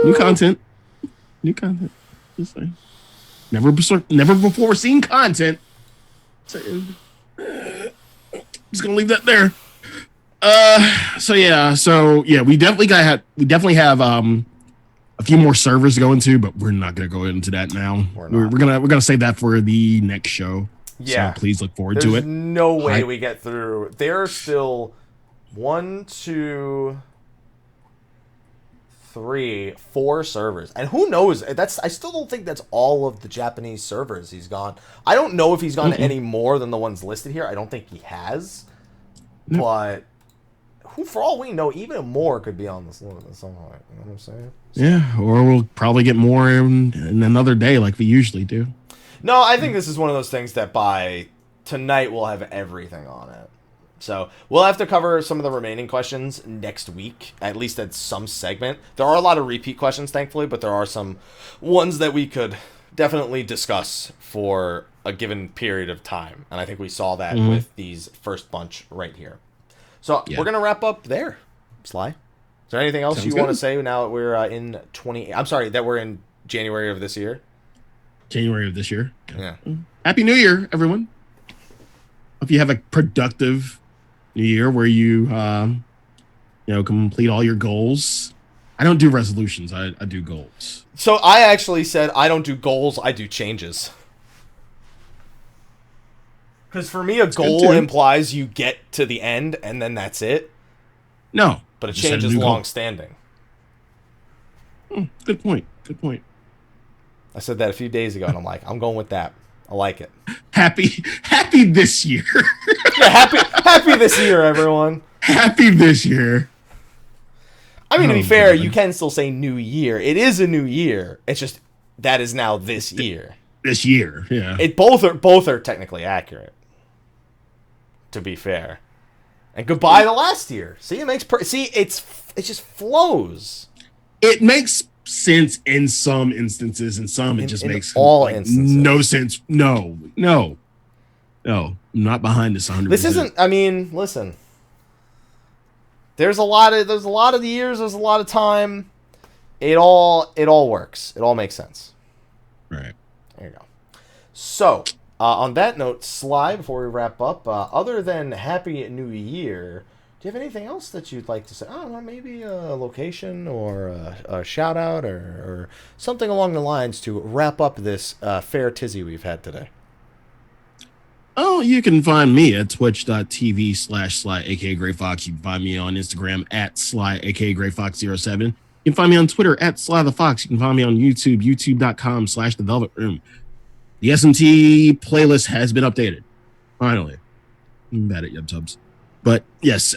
New content. Just saying. Never before seen content. Just gonna leave that there. So we definitely have a few more servers to go into, but we're not gonna go into that now. We're gonna save that for the next show.
Yeah.
So please look forward to it.
There's no way we get through. There are still 1, 2, 3, 4 servers, and who knows? I still don't think that's all of the Japanese servers he's gone. I don't know if he's gone to any more than the ones listed here. I don't think he has, but who, for all we know, even more could be on this list. You know what I'm saying?
Yeah, or we'll probably get more in another day, like we usually do.
No, I think this is one of those things that by tonight we'll have everything on it. So we'll have to cover some of the remaining questions next week, at least at some segment. There are a lot of repeat questions, thankfully, but there are some ones that we could definitely discuss for a given period of time. And I think we saw that with these first bunch right here. So we're going to wrap up there, Sly. Is there anything else you want to say now that we're that we're in January of this year?
January of this year.
Yeah.
Happy New Year, everyone. Hope you have a productive New Year where you, complete all your goals. I don't do resolutions. I do goals.
So I actually said I don't do goals. I do changes. Because for me, a goal implies you get to the end and then that's it.
No.
But a change is long-standing.
Good point.
I said that a few days ago, and I'm like, I'm going with that. I like it.
Happy this year.
Yeah, happy this year, everyone.
Happy this year.
I mean, to be fair, you can still say new year. It is a new year. It's just that is now this year.
This year, yeah.
Both are technically accurate. To be fair, and goodbye to last year. See, it just flows.
It makes sense in some instances, and some it just makes
all instances
no sense. No, I'm not behind this 100%.
This isn't. I mean, listen. There's a lot of the years. There's a lot of time. It all works. It all makes sense.
Right.
There you go. So, on that note, Sly, before we wrap up, other than Happy New Year, do you have anything else that you'd like to say? I don't know, maybe a location or a shout out or something along the lines to wrap up this fair tizzy we've had today.
Oh, you can find me at twitch.tv/Sly, aka Greyfox. You can find me on Instagram at Sly, aka Greyfox07. You can find me on Twitter at Slythefox. You can find me on YouTube, youtube.com/The Velvet Room. The SMT playlist has been updated. Finally. I'm bad at YubTubs. But yes,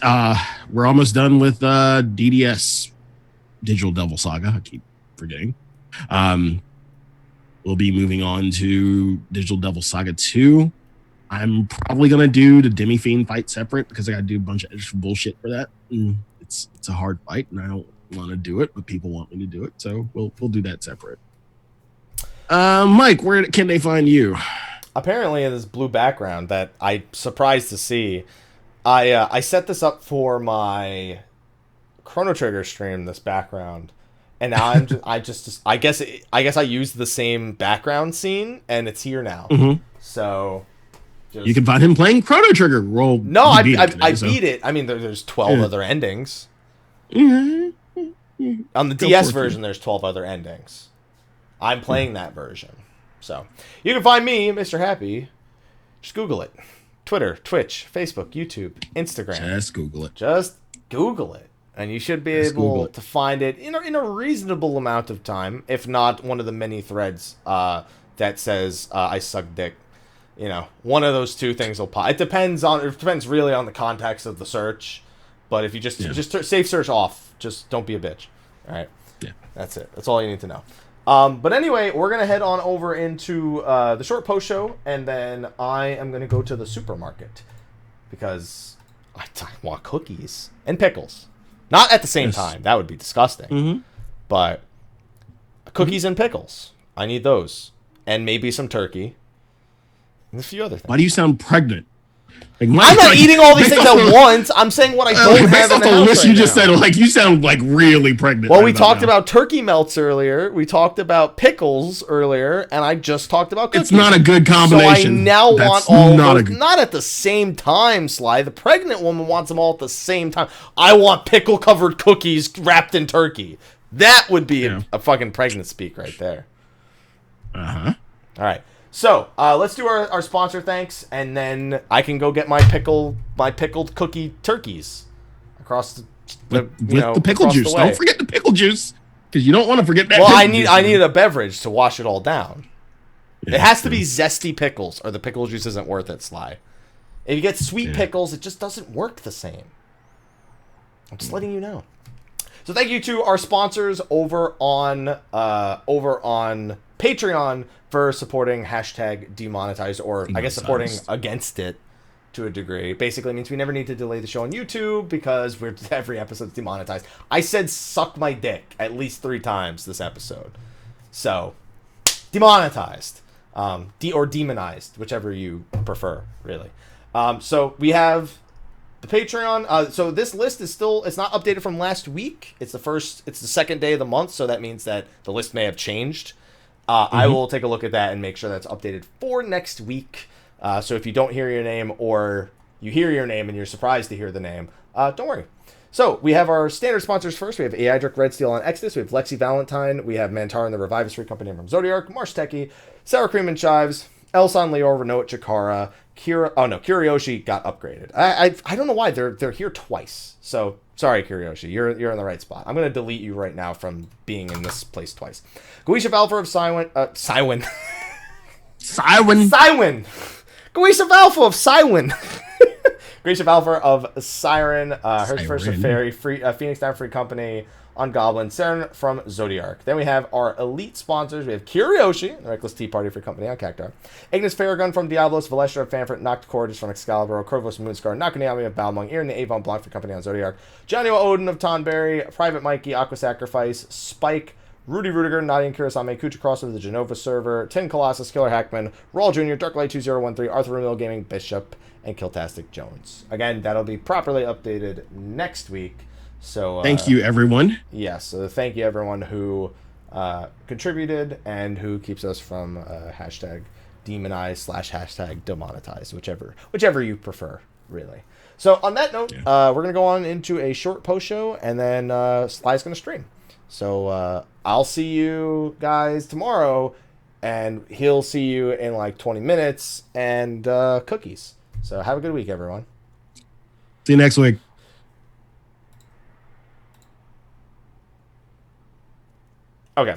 we're almost done with DDS, Digital Devil Saga. I keep forgetting. we'll be moving on to Digital Devil Saga 2. I'm probably gonna do the Demi Fiend fight separate because I gotta do a bunch of extra bullshit for that. It's a hard fight, and I don't want to do it, but people want me to do it, so we'll do that separate. Mike, where can they find you?
Apparently, in this blue background that I'm surprised to see, I set this up for my Chrono Trigger stream. This background, and now I guess I used the same background scene, and it's here now.
Mm-hmm.
So.
You can find him playing Chrono Trigger.
I beat it. I mean, there's 12 other endings.
Mm-hmm.
On the DS version, there's 12 other endings. I'm playing that version. So, you can find me, Mr. Happy. Just Google it. Twitter, Twitch, Facebook, YouTube, Instagram.
Just Google it.
Just Google it. And you should be able to find it in a reasonable amount of time, if not one of the many threads that says, I suck dick. You know, one of those two things will pop. It depends really on the context of the search. But if you just save search off, just don't be a bitch. All right.
Yeah.
That's it. That's all you need to know. But anyway, we're going to head on over into the short post show. And then I am going to go to the supermarket. Because I want cookies and pickles. Not at the same time. That would be disgusting.
Mm-hmm.
But cookies and pickles. I need those. And maybe some turkey. And a few other things.
Why do you sound pregnant?
I'm not eating all these things at once. I'm saying what I don't have in the house
list you just said, like, you sound like really pregnant.
Well, we talked about turkey melts earlier. We talked about pickles earlier, and I just talked about cookies.
It's not a good combination.
So I now want all of those. Not at the same time, Sly. The pregnant woman wants them all at the same time. I want pickle-covered cookies wrapped in turkey. That would be a fucking pregnant speak right there.
Uh-huh.
All right. So, let's do our sponsor thanks, and then I can go get my pickled cookie turkeys across the
pickle juice. Don't forget the pickle juice, because you don't want to forget that.
Well, I need a beverage to wash it all down. Yeah, it has to be zesty pickles, or the pickle juice isn't worth it, Sly. If you get sweet pickles, it just doesn't work the same. I'm just letting you know. So thank you to our sponsors over on Patreon for supporting hashtag demonetized, or I guess supporting against it to a degree. Basically means we never need to delay the show on YouTube because every episode's demonetized. I said suck my dick at least 3 times this episode. So, demonetized. Or demonized, whichever you prefer, really. So we have the Patreon. So this list is it's not updated from last week. It's the second day of the month, so that means that the list may have changed. I will take a look at that and make sure that's updated for next week. So if you don't hear your name, or you hear your name and you're surprised to hear the name, don't worry. So we have our standard sponsors first. We have Eadric Redsteele on Exodus. We have Lexxie Valentine. We have Mantaru the Rivivus Company from Zodiark. Marshtechy, Sour Cream and Chives, Ellisan Le'ore, Rynoet Chikara, Kiriyoshi got upgraded. I don't know why they're here twice. So sorry, Kiriyoshi, you're in the right spot. I'm gonna delete you right now from being in this place twice. Goetia Valefar of Siren. Goetia Valefar of Siren. Goetia Valefar of Siren. Hersh Fersh of Faerie. Phoenix Down Free Company on Goblin. Serren from Zodiark. Then we have our elite sponsors. We have Kiriyoshi, the Reckless Tea Party Free Company on Cactar. Ignis Farragun from Diablos. Valestra of Fanfort. Noct Cordis from Excalibur. Corvus Moonscar. Nakaniami of Balmung. Ian the Avon Blanc Free Company on Zodiark. Jonio Odin of Tonberry. Private Mikey. Aqua Sacrifice. Spike. Rudy Rudiger, Nadian Kurosame, Khuja Cross of the Jenova server, Tin Colossus, Killer Hackman, Raul Jr., Darklight 2013, Arthur Ramil Gaming, Bishop, and Kiltastic Jones. Again, that'll be properly updated next week. So
thank you, everyone.
Yes, so thank you, everyone who contributed and who keeps us from hashtag demonized / hashtag demonetized, whichever you prefer, really. So on that note, we're going to go on into a short post show, and then Sly's going to stream. So I'll see you guys tomorrow, and he'll see you in like 20 minutes, and cookies. So have a good week, everyone.
See you next week.
Okay.